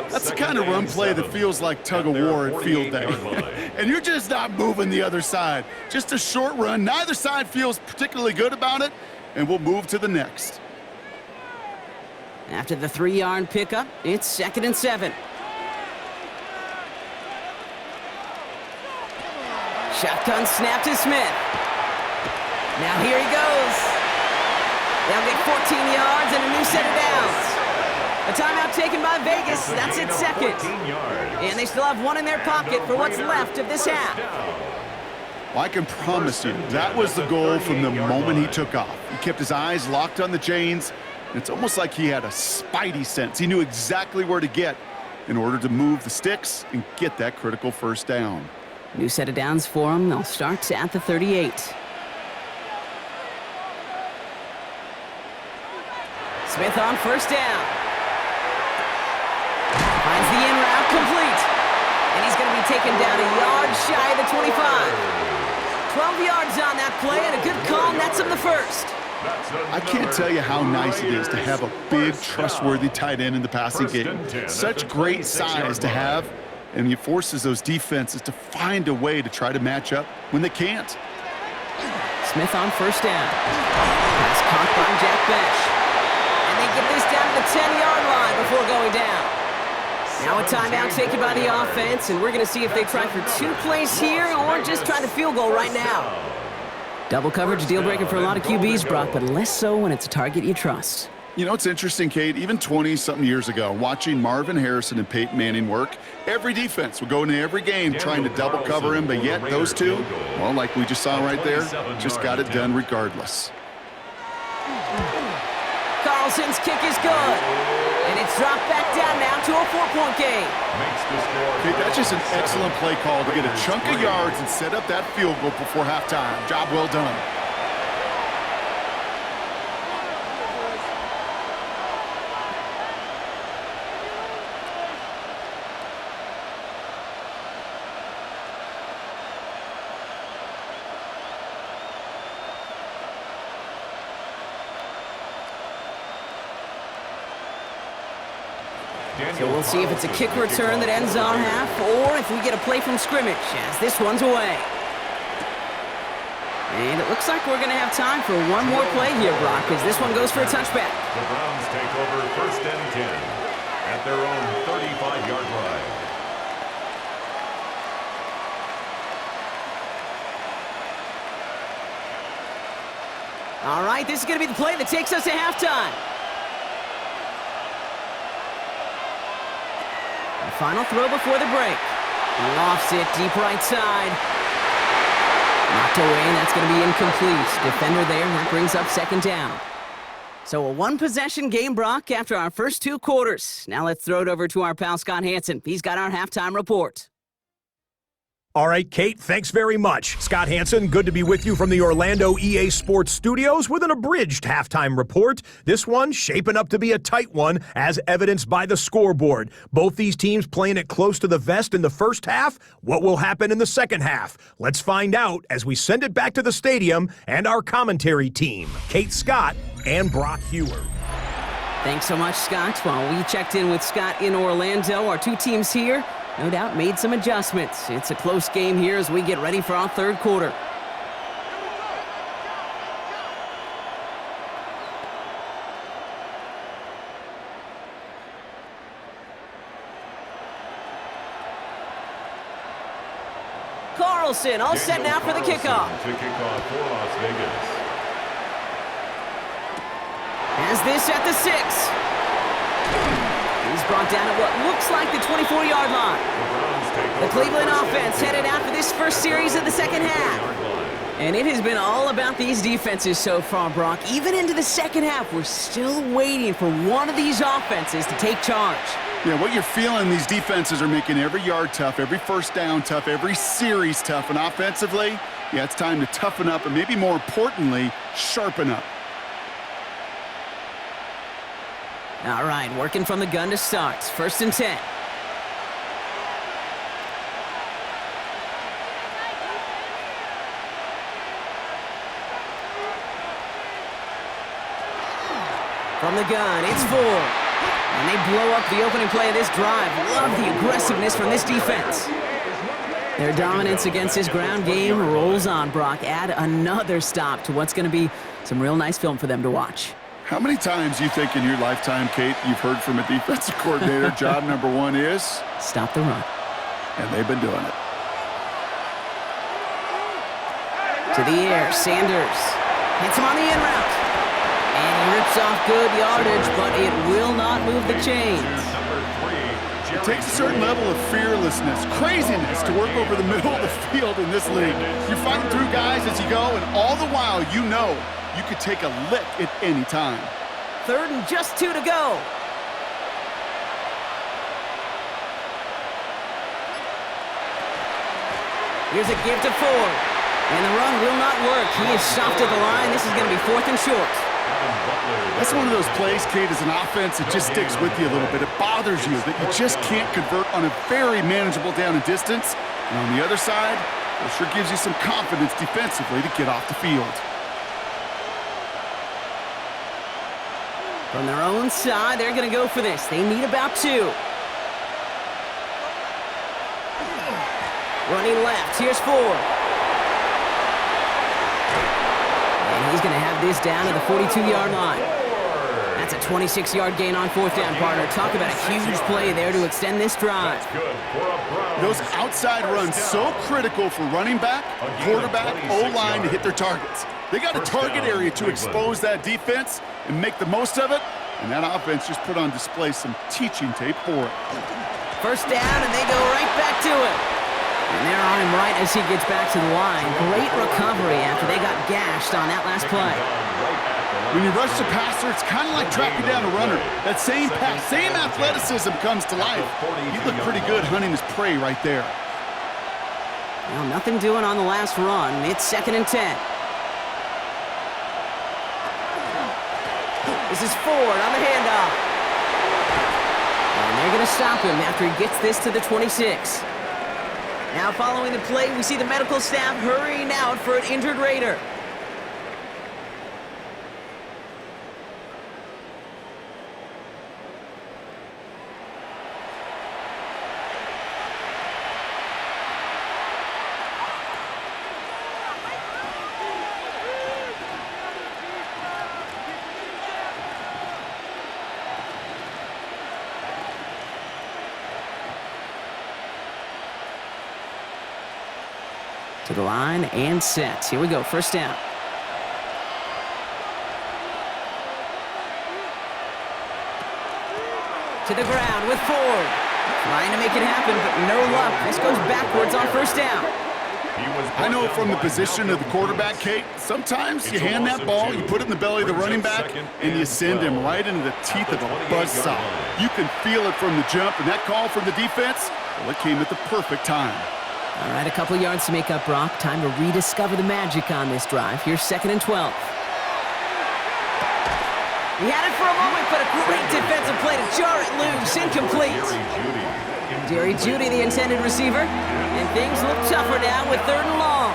That's the kind of run play that feels like tug-of-war at field day. And you're just not moving the other side. Just a short run. Neither side feels particularly good about it, and we'll move to the next. After the 3-yard pickup, it's 2nd and 7. Shotgun snap to Smith. Now here he goes. They'll get 14 yards and a new set of downs. A timeout taken by Vegas. That's its 2nd. And they still have 1 in their pocket for what's left of this half. Well, I can promise you, that was the goal from the moment he took off. He kept his eyes locked on the chains. It's almost like he had a spidey sense. He knew exactly where to get in order to move the sticks and get that critical first down. New set of downs for him. They'll start at the 38. Smith on 1st down. Finds the in route complete. And he's going to be taken down a yard shy of the 25. 12 yards on that play and a good call nets him the first. I can't tell you how nice it is to have a big, trustworthy tight end in the passing game. Such great size to have, and it forces those defenses to find a way to try to match up when they can't. Smith on 1st down. Pass caught by Jack Besh. And they get this down to the 10-yard line before going down. Now a timeout taken by the offense, and we're going to see if they try for 2 plays here or just try the field goal right now. Double coverage, deal breaker for a lot of QBs, Brock, but less so when it's a target you trust. You know, it's interesting, Kate, even 20-something years ago, watching Marvin Harrison and Peyton Manning work, every defense would go into every game trying to double cover him, but yet those two, well, like we just saw right there, just got it done regardless. Carlson's kick is good. And it's dropped back down now to a 4-point game. Okay, that's just an excellent play call to get a chunk of yards and set up that field goal before halftime. Job well done. So we'll see if it's a kick return that ends on half, or if we get a play from scrimmage, as this one's away. And it looks like we're going to have time for one more play here, Brock, because this one goes for a touchback. The Browns take over 1st and 10 at their own 35-yard line. All right, this is going to be the play that takes us to halftime. The final throw before the break. Lofts it deep right side. Knocked away, and that's going to be incomplete. Defender there, and that brings up 2nd down. So a one-possession game, Brock, after our first 2 quarters. Now let's throw it over to our pal Scott Hansen. He's got our halftime report. All right, Kate, thanks very much. Scott Hansen, good to be with you from the Orlando EA Sports Studios with an abridged halftime report. This one shaping up to be a tight one, as evidenced by the scoreboard. Both these teams playing it close to the vest in the first half. What will happen in the second half? Let's find out as we send it back to the stadium and our commentary team, Kate Scott and Brock Hewer. Thanks so much, Scott. While we checked in with Scott in Orlando, our 2 teams here no doubt made some adjustments. It's a close game here as we get ready for our 3rd quarter. Carlson all set now for the kickoff. To kick off for Las Vegas. Has this at the 6. He's brought down at what looks like the 24-yard line. The Cleveland offense headed out for this first series of the second half. And it has been all about these defenses so far, Brock. Even into the second half, we're still waiting for one of these offenses to take charge. Yeah, what you're feeling, these defenses are making every yard tough, every first down tough, every series tough. And offensively, yeah, it's time to toughen up and maybe more importantly, sharpen up. All right, working from the gun to start. 1st and 10. From the gun, it's 4. And they blow up the opening play of this drive. Love the aggressiveness from this defense. Their dominance against this ground game rolls on, Brock. Add another stop to what's going to be some real nice film for them to watch. How many times do you think in your lifetime, Kate, you've heard from a defensive coordinator, job number 1 is? Stop the run. And they've been doing it. To the air, Sanders hits him on the in route. And he rips off good yardage, but it will not move the chains. It takes a certain level of fearlessness, craziness to work over the middle of the field in this league. You're fighting through guys as you go, and all the while you know you could take a lick at any time. 3rd and just 2 to go. Here's a give to Ford. And the run will not work. He is stopped at the line. This is going to be 4th and short. That's one of those plays, Kate, as an offense, it just sticks with you a little bit. It bothers you that you just can't convert on a very manageable down and distance. And on the other side, it sure gives you some confidence defensively to get off the field. From their own side, they're going to go for this. They need about 2. Running left, here's 4. And he's going to have this down to the 42-yard line. That's a 26-yard gain on 4th down, partner. Talk about a huge play there to extend this drive. Those outside runs so critical for running back, quarterback, O-line to hit their targets. They got a target area to expose that defense and make the most of it, and that offense just put on display some teaching tape for it. 1st down, and they go right back to it. And they're on him right as he gets back to the line. Great recovery after they got gashed on that last play. When you rush the passer, it's kind of like tracking down a runner. That same pass, same athleticism comes to life. He looked pretty good hunting his prey right there. Well, nothing doing on the last run. It's 2nd and 10. This is Ford on the handoff. And they're going to stop him after he gets this to the 26. Now following the play, we see the medical staff hurrying out for an injured Raider. To the line and set. Here we go, first down. To the ground with Ford. Trying to make it happen, but no luck. This goes backwards on first down. I know from the position of the quarterback, Kate, sometimes you hand that ball, you put it in the belly of the running back, and you send him right into the teeth of a buzzsaw. You can feel it from the jump, and that call from the defense, well, it came at the perfect time. All right, a couple yards to make up, Brock. Time to rediscover the magic on this drive. Here's 2nd and 12. He had it for a moment, but a great defensive play to jar it loose. Incomplete. Jerry Jeudy, the intended receiver. And things look tougher now with 3rd and long.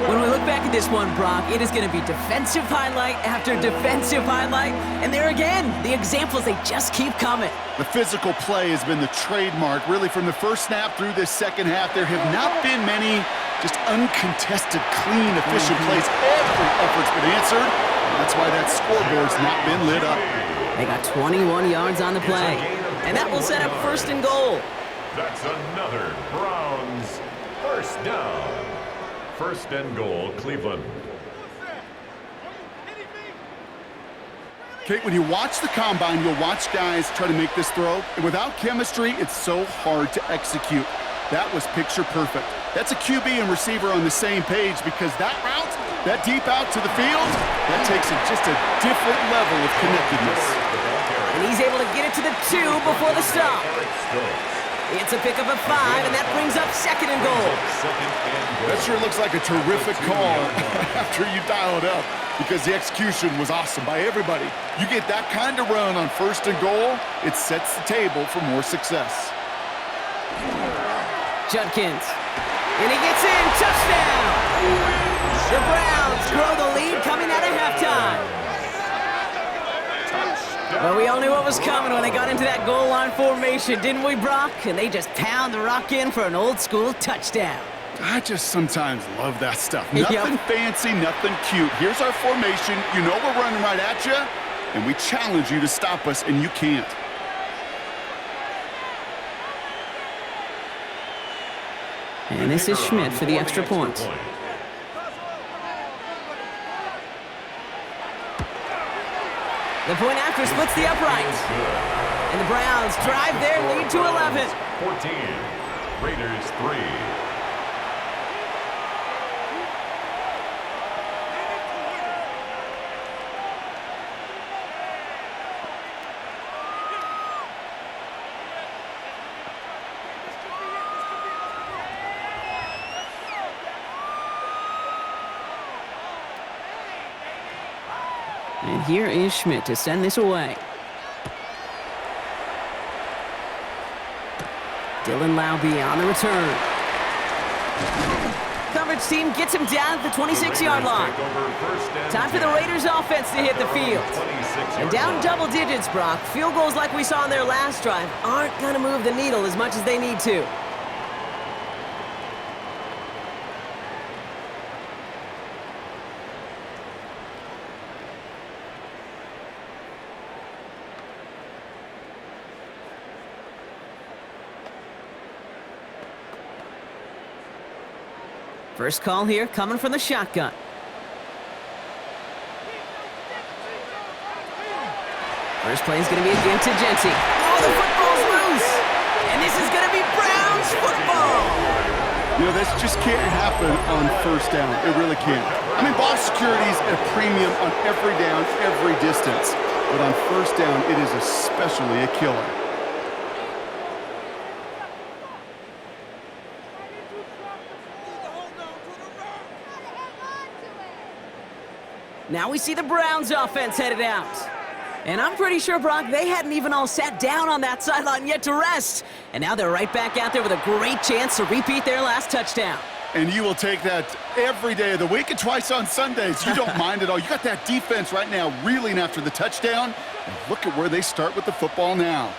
When we look back at this one, Brock, it is going to be defensive highlight after defensive highlight. And there again, the examples, they just keep coming. The physical play has been the trademark, really, from the first snap through this second half. There have not been many just uncontested, clean, efficient plays. Every effort's been answered. That's why that scoreboard's not been lit up. They got 21 yards on the play. And that will set up 1st and goal. That's another Browns first down. 1st and goal, Cleveland. Kate, when you watch the combine, you'll watch guys try to make this throw. And without chemistry, it's so hard to execute. That was picture perfect. That's a QB and receiver on the same page because that route, that deep out to the field, that takes it just a different level of connectedness. And he's able to get it to the 2 before the stop. It's a pickup of 5, and that brings up 2nd and goal. That sure looks like a terrific call after you dial it up because the execution was awesome by everybody. You get that kind of run on 1st and goal, it sets the table for more success. Judkins. And he gets in. Touchdown! The Browns grow the lead coming out of halftime. Well, we all knew what was coming when they got into that goal line formation, didn't we, Brock? And they just pound the rock in for an old-school touchdown. I just sometimes love that stuff. Nothing fancy, nothing cute. Here's our formation. You know we're running right at you, and we challenge you to stop us, and you can't. And this is Schmidt for the extra point. The point after splits the upright. And the Browns drive their lead to 11. 14. Raiders 3. And here is Schmidt to send this away. Dylan Laube on the return. Coverage team gets him down at the 26-yard line. Time for the Raiders offense to hit the field. And down double digits, Brock. Field goals like we saw in their last drive aren't going to move the needle as much as they need to. First call here coming from the shotgun. First play is going to be again to Genty. Oh, the football's loose! And this is going to be Browns football! You know, this just can't happen on 1st down. It really can't. I mean, ball security's at a premium on every down, every distance. But on 1st down, it is especially a killer. Now we see the Browns offense headed out. And I'm pretty sure, Brock, they hadn't even all sat down on that sideline yet to rest. And now they're right back out there with a great chance to repeat their last touchdown. And you will take that every day of the week and twice on Sundays. You don't mind at all. You got that defense right now reeling after the touchdown. And look at where they start with the football now.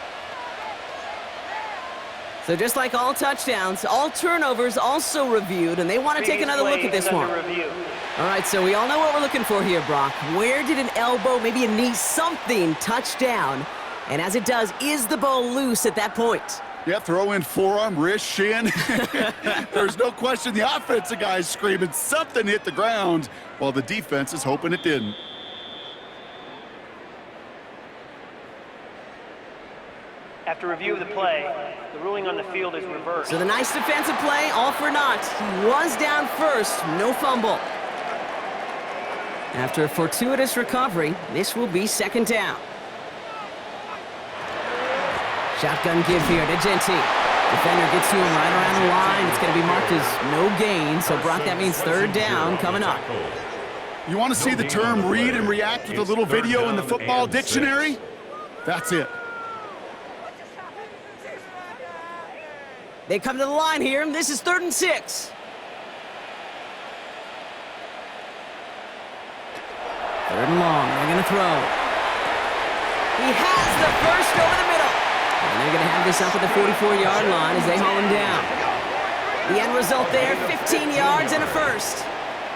So just like all touchdowns, all turnovers also reviewed, and they want to take another look at this one. All right, so we all know what we're looking for here, Brock. Where did an elbow, maybe a knee, something touch down? And as it does, is the ball loose at that point? Yeah, throw in forearm, wrist, shin. There's no question the offensive guy's screaming something hit the ground while the defense is hoping it didn't. After review of the play, the ruling on the field is reversed. So the nice defensive play, all for naught. He was down first, no fumble. After a fortuitous recovery, this will be second down. Shotgun give here to Genty. Defender gets to him right around the line. It's going to be marked as no gain, so Brock, that means third down coming up. You want to see the term read and react with a little video in the football dictionary? That's it. They come to the line here, and this is 3rd and 6. Third and long, they're going to throw. He has the first over the middle. And they're going to have this up at the 44-yard line as they haul him down. The end result there, 15 yards and a first.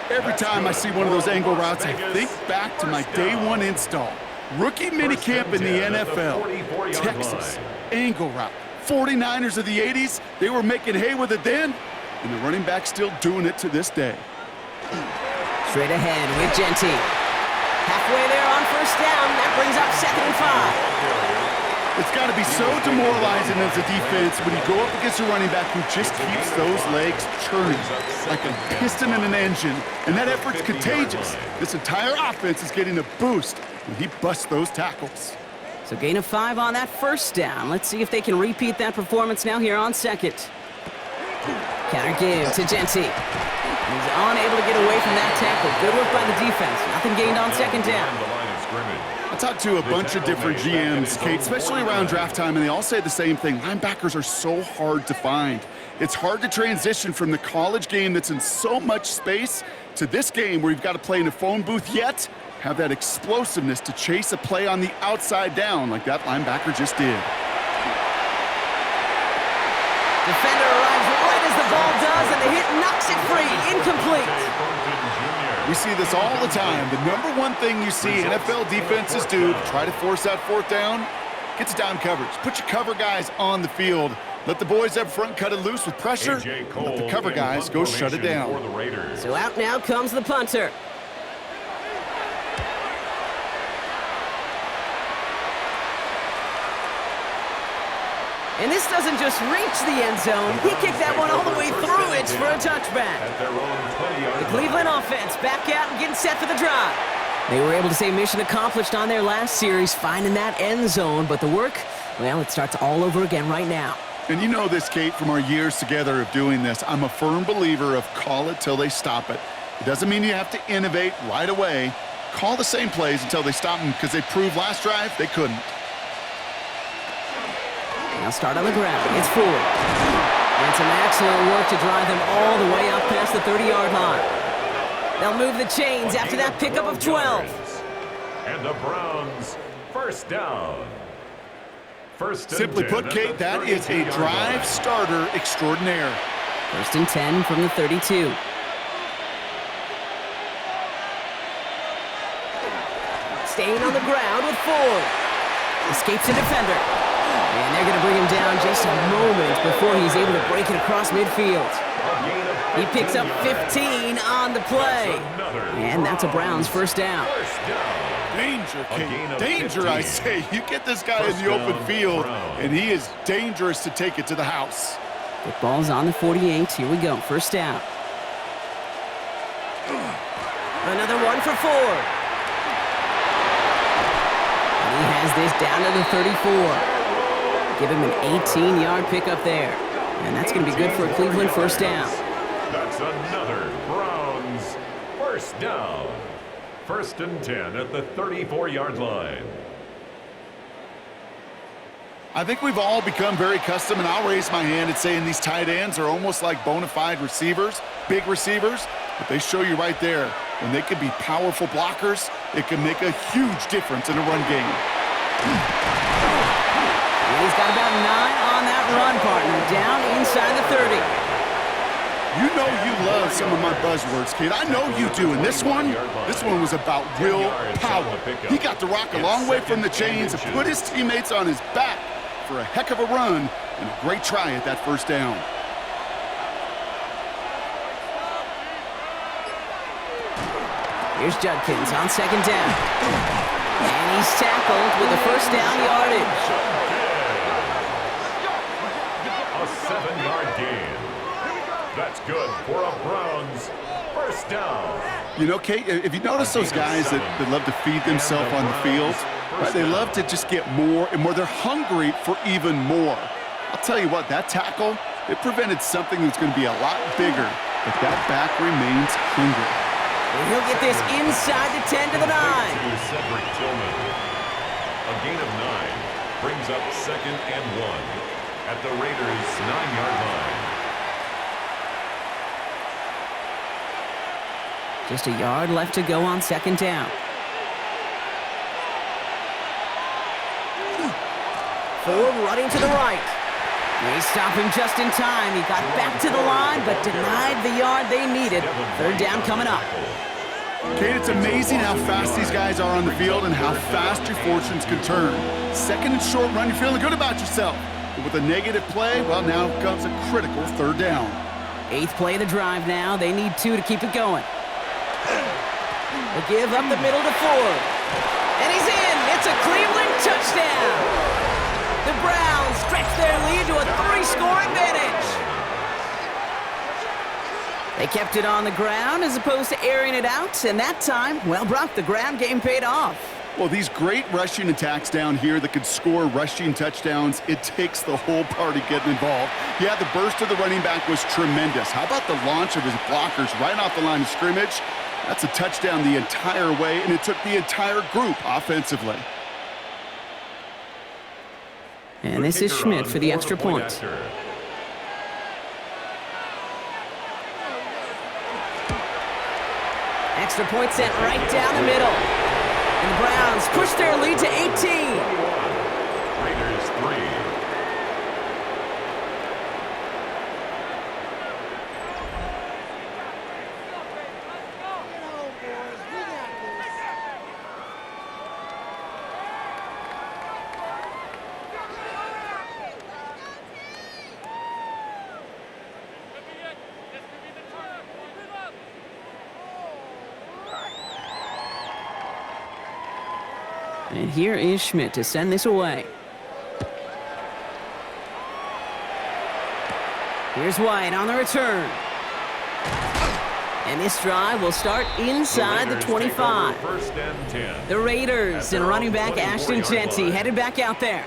Every time I see one of those angle routes, I think back to my day one install. Rookie minicamp in the NFL. Texas, angle route. 49ers of the 80s, they were making hay with it then, and the running back's still doing it to this day. Straight ahead with Genty. Halfway there on first down. That brings up 2nd and 5. It's got to be so demoralizing as a defense when you go up against a running back who just keeps those legs churning like a piston in an engine, and that effort's contagious. This entire offense is getting a boost when he busts those tackles. So gain of 5 on that first down. Let's see if they can repeat that performance now here on second. Counter give to Genty. He's unable to get away from that tackle. Good work by the defense. Nothing gained on second down. I talked to a bunch of different GMs, Kate, especially around draft time, and they all say the same thing. Linebackers are so hard to find. It's hard to transition from the college game that's in so much space to this game where you've got to play in a phone booth yet have that explosiveness to chase a play on the outside down like that linebacker just did. Defender arrives right as the ball does, and the hit knocks it free. Incomplete. We see this all the time. The number one thing you see NFL defenses do to try to force that 4th down, get to down coverage. Put your cover guys on the field. Let the boys up front cut it loose with pressure. Let the cover guys go shut it down. So out now comes the punter. And this doesn't just reach the end zone. He kicked that one all the way through it for a touchback. The Cleveland offense back out and getting set for the drive. They were able to say mission accomplished on their last series, finding that end zone. But the work, well, it starts all over again right now. And you know this, Kate, from our years together of doing this. I'm a firm believer of call it till they stop it. It doesn't mean you have to innovate right away. Call the same plays until they stop them, because they proved last drive they couldn't. Now start on the ground. It's Ford. And some excellent work to drive them all the way up past the 30-yard line. They'll move the chains after that pickup of 12. And the Browns, first down. Simply put, Kate, that is a drive starter extraordinaire. 1st and 10 from the 32. Staying on the ground with Ford. Escapes a defender. And they're going to bring him down just a moment before he's able to break it across midfield. He picks up 15 on the play. And that's a Browns first down. Danger, Kate. Danger, I say. You get this guy in the open field, and he is dangerous to take it to the house. Football's on the 48. Here we go. First down. Another one for Ford. And he has this down to the 34. Give him an 18-yard pickup there. And that's going to be good for a Cleveland first down. That's another Browns first down. 1st and 10 at the 34-yard line. I think we've all become very accustomed, and I'll raise my hand and saying these tight ends are almost like bona fide receivers, big receivers, but they show you right there, when they can be powerful blockers, it can make a huge difference in a run game. He's got about 9 on that run, partner, down inside the 30. You know you love some of my buzzwords, kid. I know you do. And this one was about real power. He got the rock a long way from the chains and put his teammates on his back for a heck of a run and a great try at that first down. Here's Judkins on second down. And he's tackled with the first down yardage. A 7-yard gain. That's good for a Browns first down. You know, Kate, if you notice those guys that love to feed themselves on the field, right, they love to just get more and more. They're hungry for even more. I'll tell you what, that tackle, it prevented something that's going to be a lot bigger, but that back remains hungry. And he'll get this inside the 10 to the 9. Cedric Tillman. A gain of 9 brings up 2nd and 1 at the Raiders' 9-yard line. Just a yard left to go on second down. Ford running to the right. They stop him just in time. He got back to the line, but denied the yard they needed. Third down coming up. Kate, it's amazing how fast these guys are on the field and how fast your fortunes can turn. Second and short run, you're feeling good about yourself. But with a negative play, well, now comes a critical third down. 8th play of the drive now. They need 2 to keep it going. They give up the middle to Ford. And he's in. It's a Cleveland touchdown. The Browns stretch their lead to a 3-score advantage. They kept it on the ground as opposed to airing it out, and that time, well, Brock, the ground game paid off. Well, these great rushing attacks down here that could score rushing touchdowns, it takes the whole party getting involved. Yeah, the burst of the running back was tremendous. How about the launch of his blockers right off the line of scrimmage? That's a touchdown the entire way, and it took the entire group offensively. And this is Schmidt for the extra point. Extra point sent right down the middle. And the Browns push their lead to 18. Raiders 3. And here is Schmidt to send this away. Here's White on the return. And this drive will start inside the 25. First and 10. The Raiders and running back Ashton Jeanty headed back out there.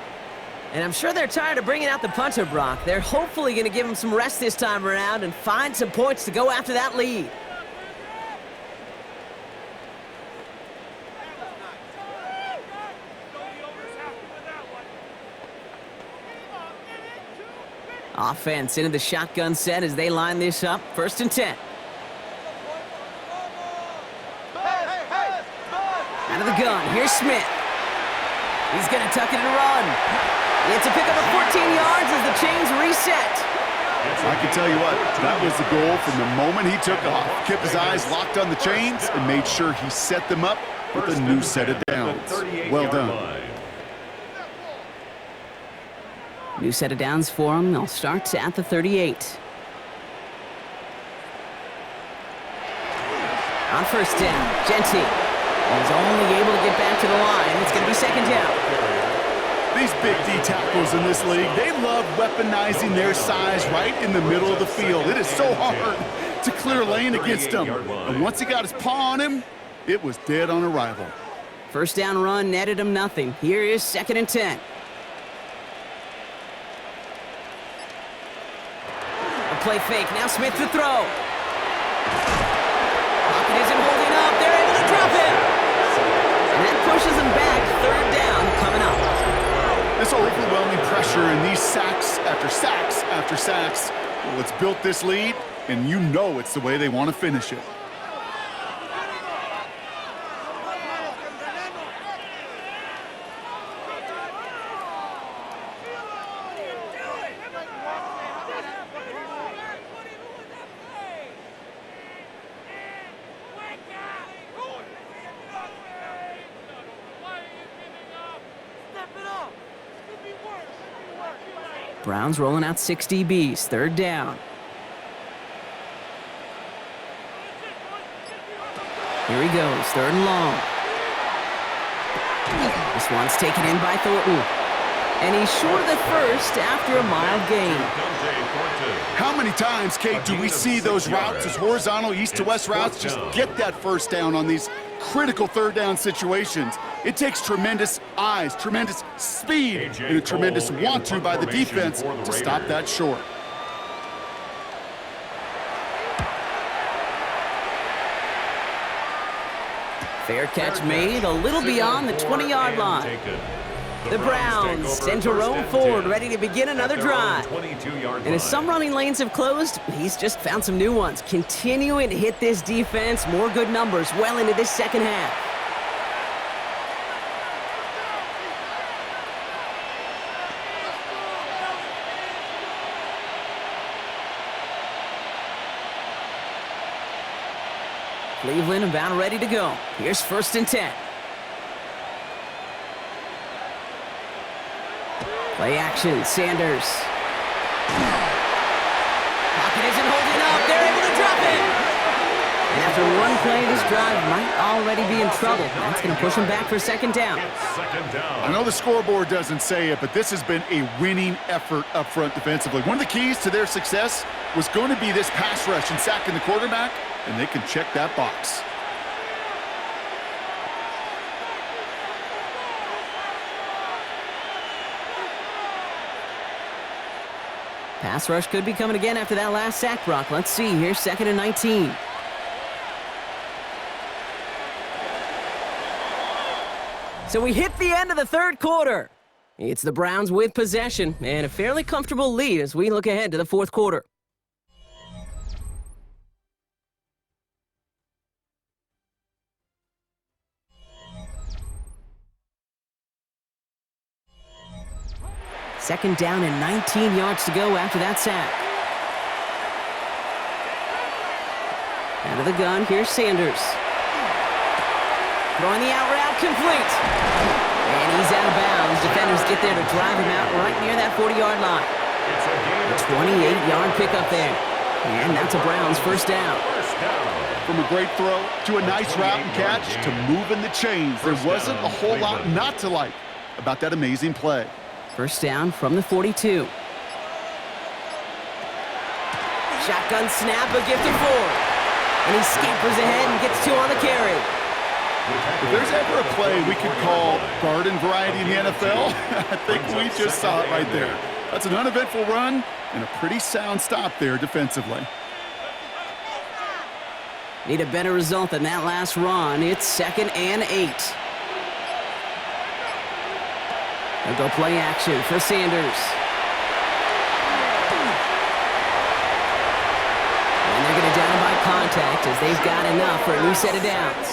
And I'm sure they're tired of bringing out the punter, Brock. They're hopefully going to give him some rest this time around and find some points to go after that lead. Offense into the shotgun set as they line this up. 1st and 10. Out of the gun, here's Smith. He's going to tuck it and run. It's a pickup of 14 yards as the chains reset. I can tell you what, that was the goal from the moment he took off. Kept his eyes locked on the chains and made sure he set them up with a new set of downs. Well done. New set of downs for them. They'll start at the 38. On 1st down, Jeanty is only able to get back to the line. It's going to be 2nd down. These big D tackles in this league, they love weaponizing their size right in the middle of the field. It is so hard to clear lane against him. And once he got his paw on him, it was dead on arrival. 1st down run netted him nothing. Here is 2nd and 10. Play fake. Now Smith to throw. Pocket isn't holding up. They're able to drop him. And that pushes him back. 3rd down coming up. This overwhelming pressure and these sacks after sacks after sacks, well, it's built this lead, and you know it's the way they want to finish it. Browns rolling out 6 DBs, third down. Here he goes, third and long. This one's taken in by Thornton. And he's short of the first after a mild gain. How many times, Kate, do we see those routes, those horizontal east-to-west routes, just get that first down on these critical third down situations? It takes tremendous eyes, tremendous speed, and a tremendous want-to by the defense to stop that short. Fair catch made, a little beyond the 20-yard line. The Browns send to roam forward, ready to begin another drive. And as some running lanes have closed, he's just found some new ones. Continuing to hit this defense, more good numbers well into this second half. Cleveland about ready to go. Here's 1st and 10. Play action, Sanders. Pocket isn't holding up. They're able to drop it. And after one play, this drive might already be in trouble. That's going to push him back for 2nd down. I know the scoreboard doesn't say it, but this has been a winning effort up front defensively. One of the keys to their success was going to be this pass rush and sacking the quarterback, and they can check that box. Pass rush could be coming again after that last sack, Brock. Let's see. Here's 2nd and 19. So we hit the end of the third quarter. It's the Browns with possession and a fairly comfortable lead as we look ahead to the fourth quarter. Second down and 19 yards to go after that sack. Out of the gun, here's Sanders. Throwing the out route, complete. And he's out of bounds. Defenders get there to drive him out right near that 40-yard line. A 28-yard pickup there. And that's a Browns first down. From a great throw to a nice route and catch to moving the chains, there wasn't a whole lot not to like about that amazing play. First down from the 42. Shotgun snap, a gift to Ford. And he scampers ahead and gets 2 on the carry. If there's ever a play we could call garden variety in the NFL, I think we just saw it right there. That's an uneventful run and a pretty sound stop there defensively. Need a better result than that last run. It's 2nd and 8. They'll go play action for Sanders. And they're going to down by contact as they've got enough for a new set of downs.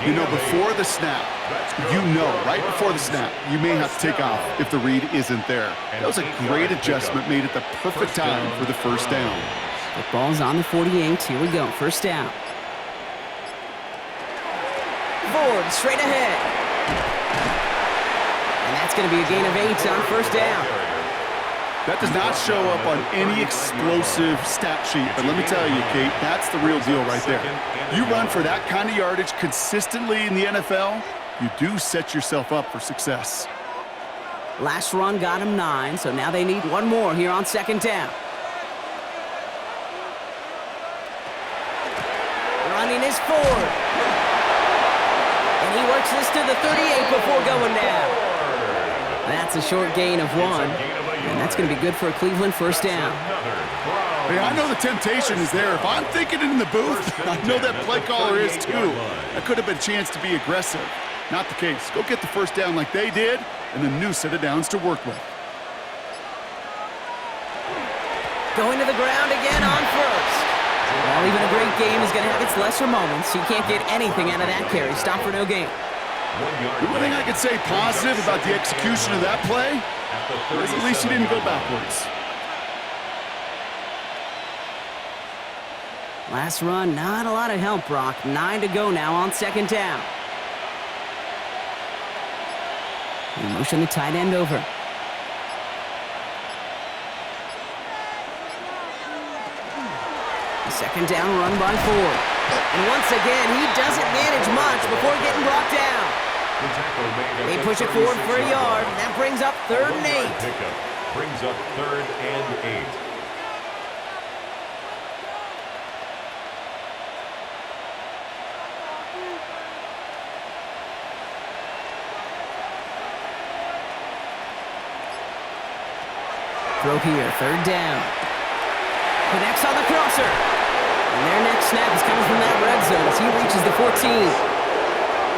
You know, before the snap, right before the snap, you may have to take off if the read isn't there. That was a great adjustment made at the perfect time for the first down. The ball's on the 48. Here we go. First down. Ford straight ahead. And that's going to be a gain of 8 on first down. That does not show up on any explosive stat sheet, but let me tell you, Kate, that's the real deal right there. You run for that kind of yardage consistently in the NFL, you do set yourself up for success. Last run got him 9, so now they need one more here on 2nd down. Running is Ford. And he works this to the 38 before going down. That's a short gain of 1, and that's going to be good for a Cleveland first down. Hey, I know the temptation is there. If I'm thinking it in the booth, I know that play caller is too. That could have been a chance to be aggressive. Not the case. Go get the first down like they did, and a new set of downs to work with. Going to the ground again on first. Well, even a great game is going to have its lesser moments. He can't get anything out of that carry. Stop for no gain. The one thing I could say positive about the execution of that play is at least he didn't go backwards. Last run, not a lot of help, Brock. 9 to go now on 2nd down. They motion the tight end over. Second down run by Ford. And once again, he doesn't manage much before getting brought down. They push it forward for a yard, and that brings up 3rd and 8. Brings up 3rd and 8. Throw here, 3rd down. Connects on the crosser. And their next snap is coming from that red zone as he reaches the 14.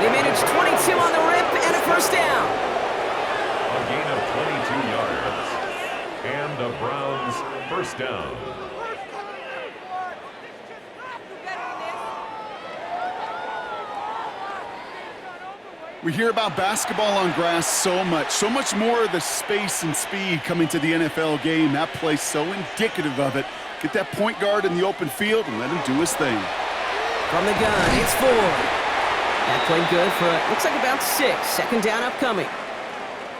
They manage 22 on the rip and a 1st down. A gain of 22 yards. And the Browns 1st down. We hear about basketball on grass so much more of the space and speed coming to the NFL game. That play's so indicative of it. Get that point guard in the open field and let him do his thing. From the gun, it's Ford. That played good for, looks like about 6. 2nd down upcoming.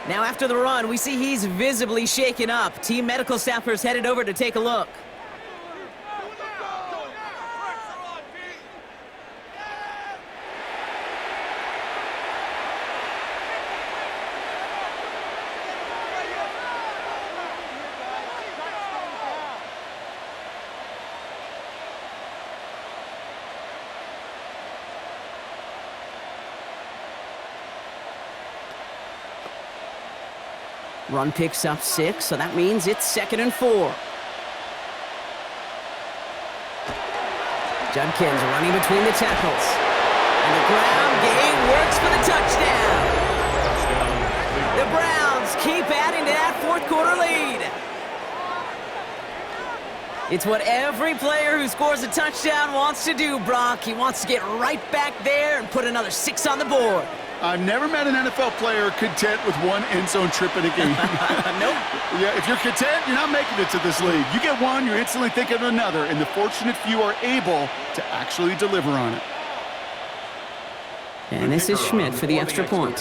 Now after the run, we see he's visibly shaken up. Team medical staffers headed over to take a look. Run picks up 6, so that means it's 2nd and 4. Judkins running between the tackles. And the ground game works for the touchdown. The Browns keep adding to that 4th quarter lead. It's what every player who scores a touchdown wants to do, Brock. He wants to get right back there and put another 6 on the board. I've never met an NFL player content with one end zone trip in a game. Nope. Yeah, if you're content, you're not making it to this league. You get one, you're instantly thinking of another, and the fortunate few are able to actually deliver on it. And this is Schmidt for the extra point.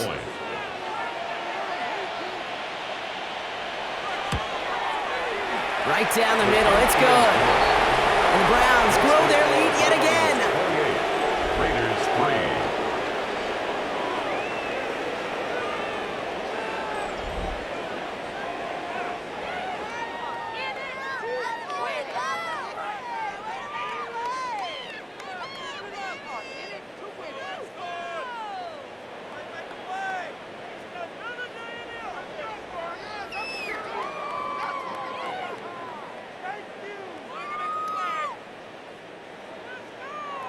Right down the middle, it's good. And the Browns grow their lead yet again. Raiders 3.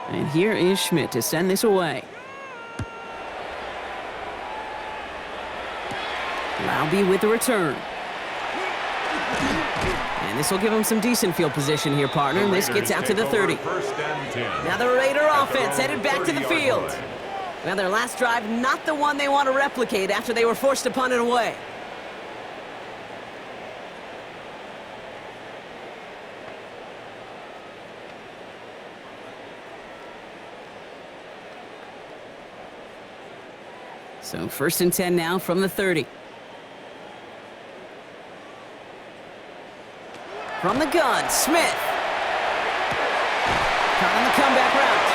And here is Schmidt to send this away. Laube with the return. And this will give him some decent field position here, partner. And this gets out to the 30. Now the Raider offense headed back to the field. Now their last drive, not the one they want to replicate after they were forced to punt it away. So 1st and 10 now from the 30. From the gun, Smith. Caught on the comeback route.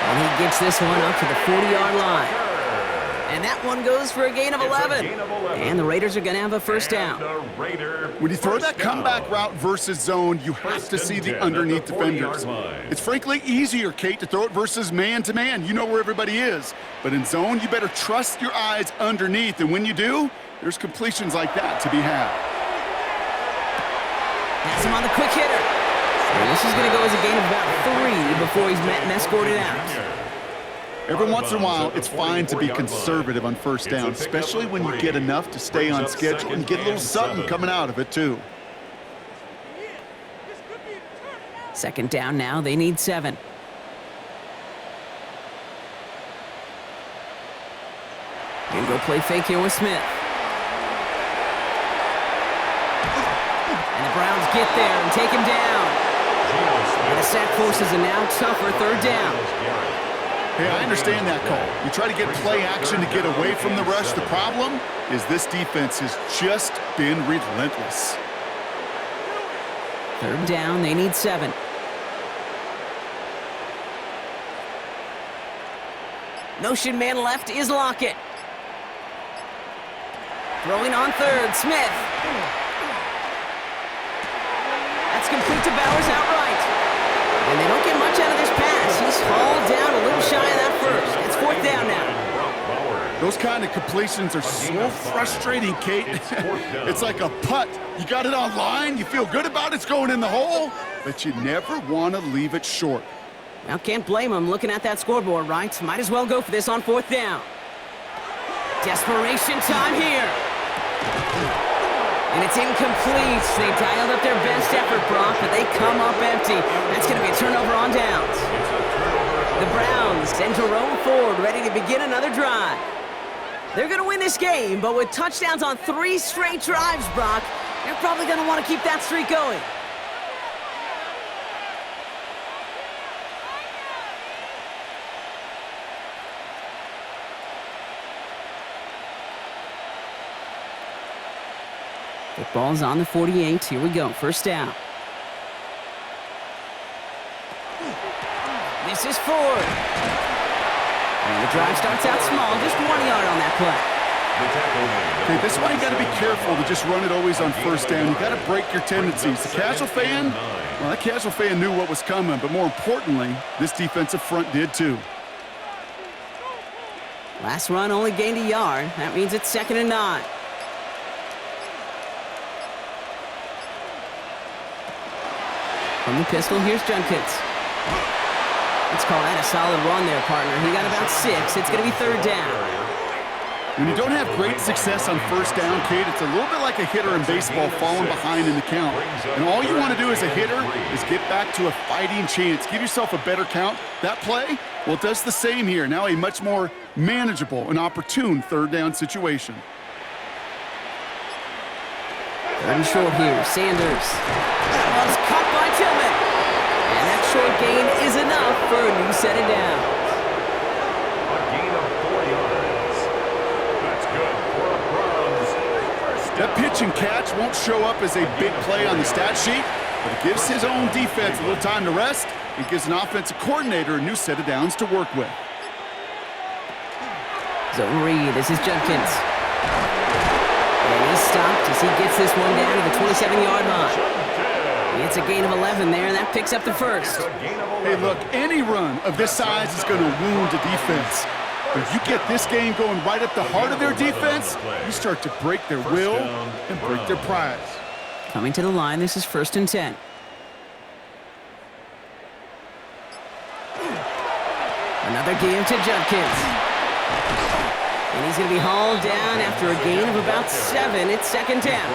And he gets this one up to the 40-yard line. And that one goes for a gain of 11. And the Raiders are going to have a 1st down. When you throw that comeback route versus zone, you have to see the underneath defenders. It's frankly easier, Kate, to throw it versus man-to-man. You know where everybody is. But in zone, you better trust your eyes underneath. And when you do, there's completions like that to be had. Has him on the quick hitter. And this is going to go as a gain of about 3 before he's met and escorted out. Every once in a while, it's fine to be conservative on 1st down, especially when you get enough to stay on schedule and get a little something coming out of it, too. 2nd down now. They need 7. And go play fake here with Smith. And the Browns get there and take him down. And the sack forces a now tougher 3rd down. Hey, I understand that call. You try to get play action to get away from the rush. The problem is this defense has just been relentless. Third down, they need 7. Motion man left is Lockett. Throwing on third, Smith. That's complete to Bowers outright. And they don't get much out of this pass. He's hauled down a little shy of that first. It's 4th down now. Those kind of completions are so frustrating, Kate. It's like a putt. You got it on line, you feel good about it's going in the hole, but you never want to leave it short. Now, can't blame him looking at that scoreboard, right? Might as well go for this on 4th down. Desperation time here. And it's incomplete. They dialed up their best effort, Brock, but they come up empty. That's going to be a turnover on downs. The Browns send Jerome Ford ready to begin another drive. They're going to win this game, but with touchdowns on 3 straight drives, Brock, they're probably going to want to keep that streak going. Football's on the 48. Here we go. First down. This is Ford. And the drive starts out small. Just 1 yard on that play. Okay, this is why you got to be careful to just run it always on first down. You got to break your tendencies. The casual fan, well, that casual fan knew what was coming, but more importantly, this defensive front did too. Last run only gained a yard. That means it's 2nd and 9. From the pistol, here's Jenkins. Let's call that a solid run there, partner. He got about 6. It's going to be 3rd down. When you don't have great success on first down, Kate, it's a little bit like a hitter in baseball falling behind in the count. And all you want to do as a hitter is get back to a fighting chance. Give yourself a better count. That play, well, it does the same here. Now a much more manageable and opportune 3rd down situation. 3rd and short here. Sanders. That one's caught by Tillman. And that short gain is enough for a new set of downs. A gain of 4 yards. That's good for the Browns. That pitch and catch won't show up as a big play on the stat sheet, but it gives his own defense a little time to rest and gives an offensive coordinator a new set of downs to work with. Zone read. This is Jenkins. And he's stopped as he gets this one down to the 27-yard line. It's a gain of 11 there, and that picks up the first. Hey, look, any run of this size is going to wound a defense. But if you get this game going right at the heart of their defense, you start to break their will and break their pride. Coming to the line, this is 1st and 10. Another give to Jenkins. And he's going to be hauled down after a gain of about 7. It's 2nd down.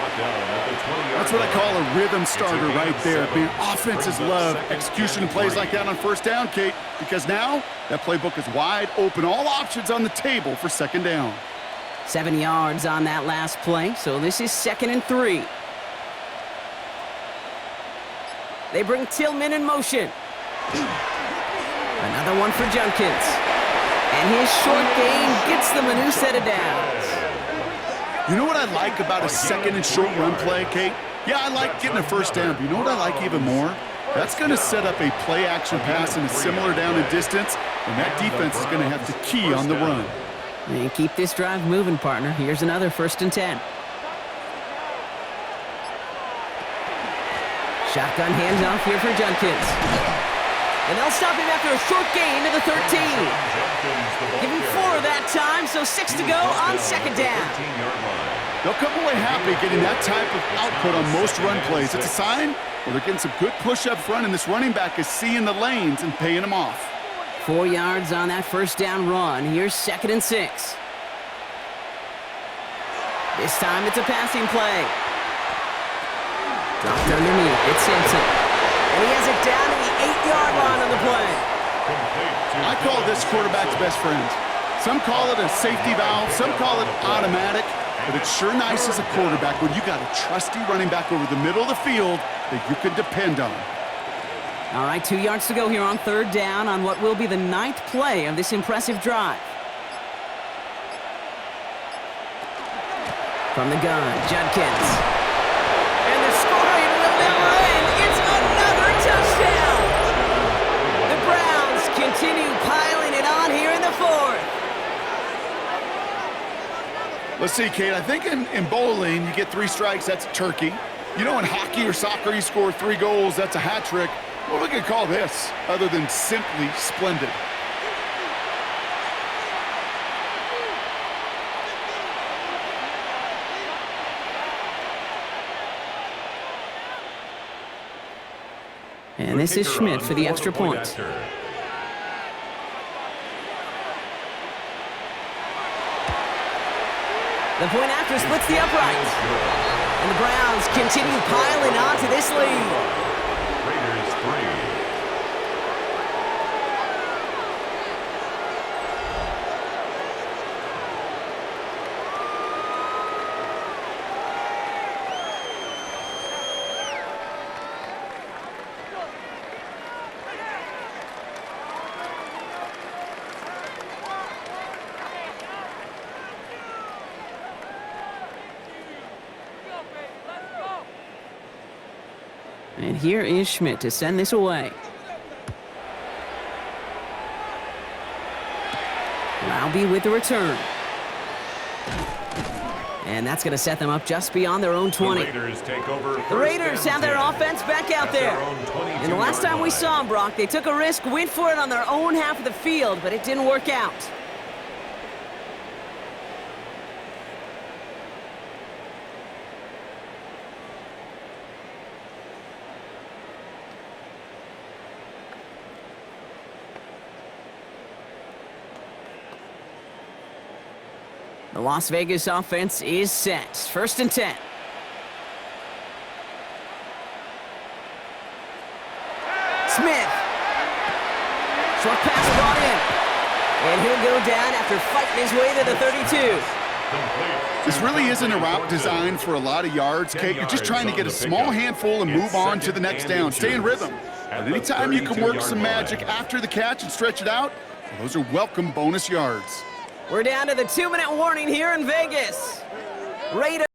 That's what I call a rhythm starter right there. Man, offenses love execution and plays like that on first down, Kate, because now that playbook is wide open. All options on the table for 2nd down. 7 yards on that last play, so this is 2nd and 3. They bring Tillman in motion. Another one for Jenkins. And his short gain gets them a new set of downs. You know what I like about a 2nd and short run play, Kate? Yeah, I like getting a first down, but you know what I like even more? That's going to set up a play-action pass in a similar down and distance, and that defense is going to have to key on the run. And keep this drive moving, partner. Here's another 1st and 10. Shotgun handoff here for Jenkins. And they'll stop him after a short gain to the 13. Give him 4 that time, so 6 to go on 2nd down. They'll come away happy getting that type of output on most run plays. It's a sign where they're getting some good push up front, and this running back is seeing the lanes and paying them off. 4 yards on that first down run. Here's 2nd and 6. This time it's a passing play. Dropped underneath. It's Simpson. And he has it down to the 8-yard line on the play. I call this quarterback's best friend. Some call it a safety valve, some call it automatic, but it's sure nice as a quarterback when you got a trusty running back over the middle of the field that you can depend on. All right, 2 yards to go here on third down on what will be the 9th play of this impressive drive. From the gun, Judkins. And the scoring will never end. It's another touchdown. The Browns continue piling it on here in the 4th. Let's see, Kate. I think in bowling, you get 3 strikes, that's a turkey. You know, in hockey or soccer, you score 3 goals, that's a hat trick. What we could call this, other than simply splendid? And this is Schmidt for the extra point. The point after splits the upright. And the Browns continue piling on to this lead. Raiders 3. And here is Schmidt to send this away. Laube with the return. And that's going to set them up just beyond their own 20. The Raiders take over. The Raiders have their offense back out there. And the last time we saw them, Brock, they took a risk, went for it on their own half of the field, but it didn't work out. The Las Vegas offense is set. 1st and 10. Smith. Short pass brought in. And he'll go down after fighting his way to the 32. This really isn't a route designed for a lot of yards, Kate. You're just trying to get a small handful and move on to the next down. Stay in rhythm. And anytime you can work some magic after the catch and stretch it out, well, those are welcome bonus yards. We're down to the 2-minute warning here in Vegas. Raiders.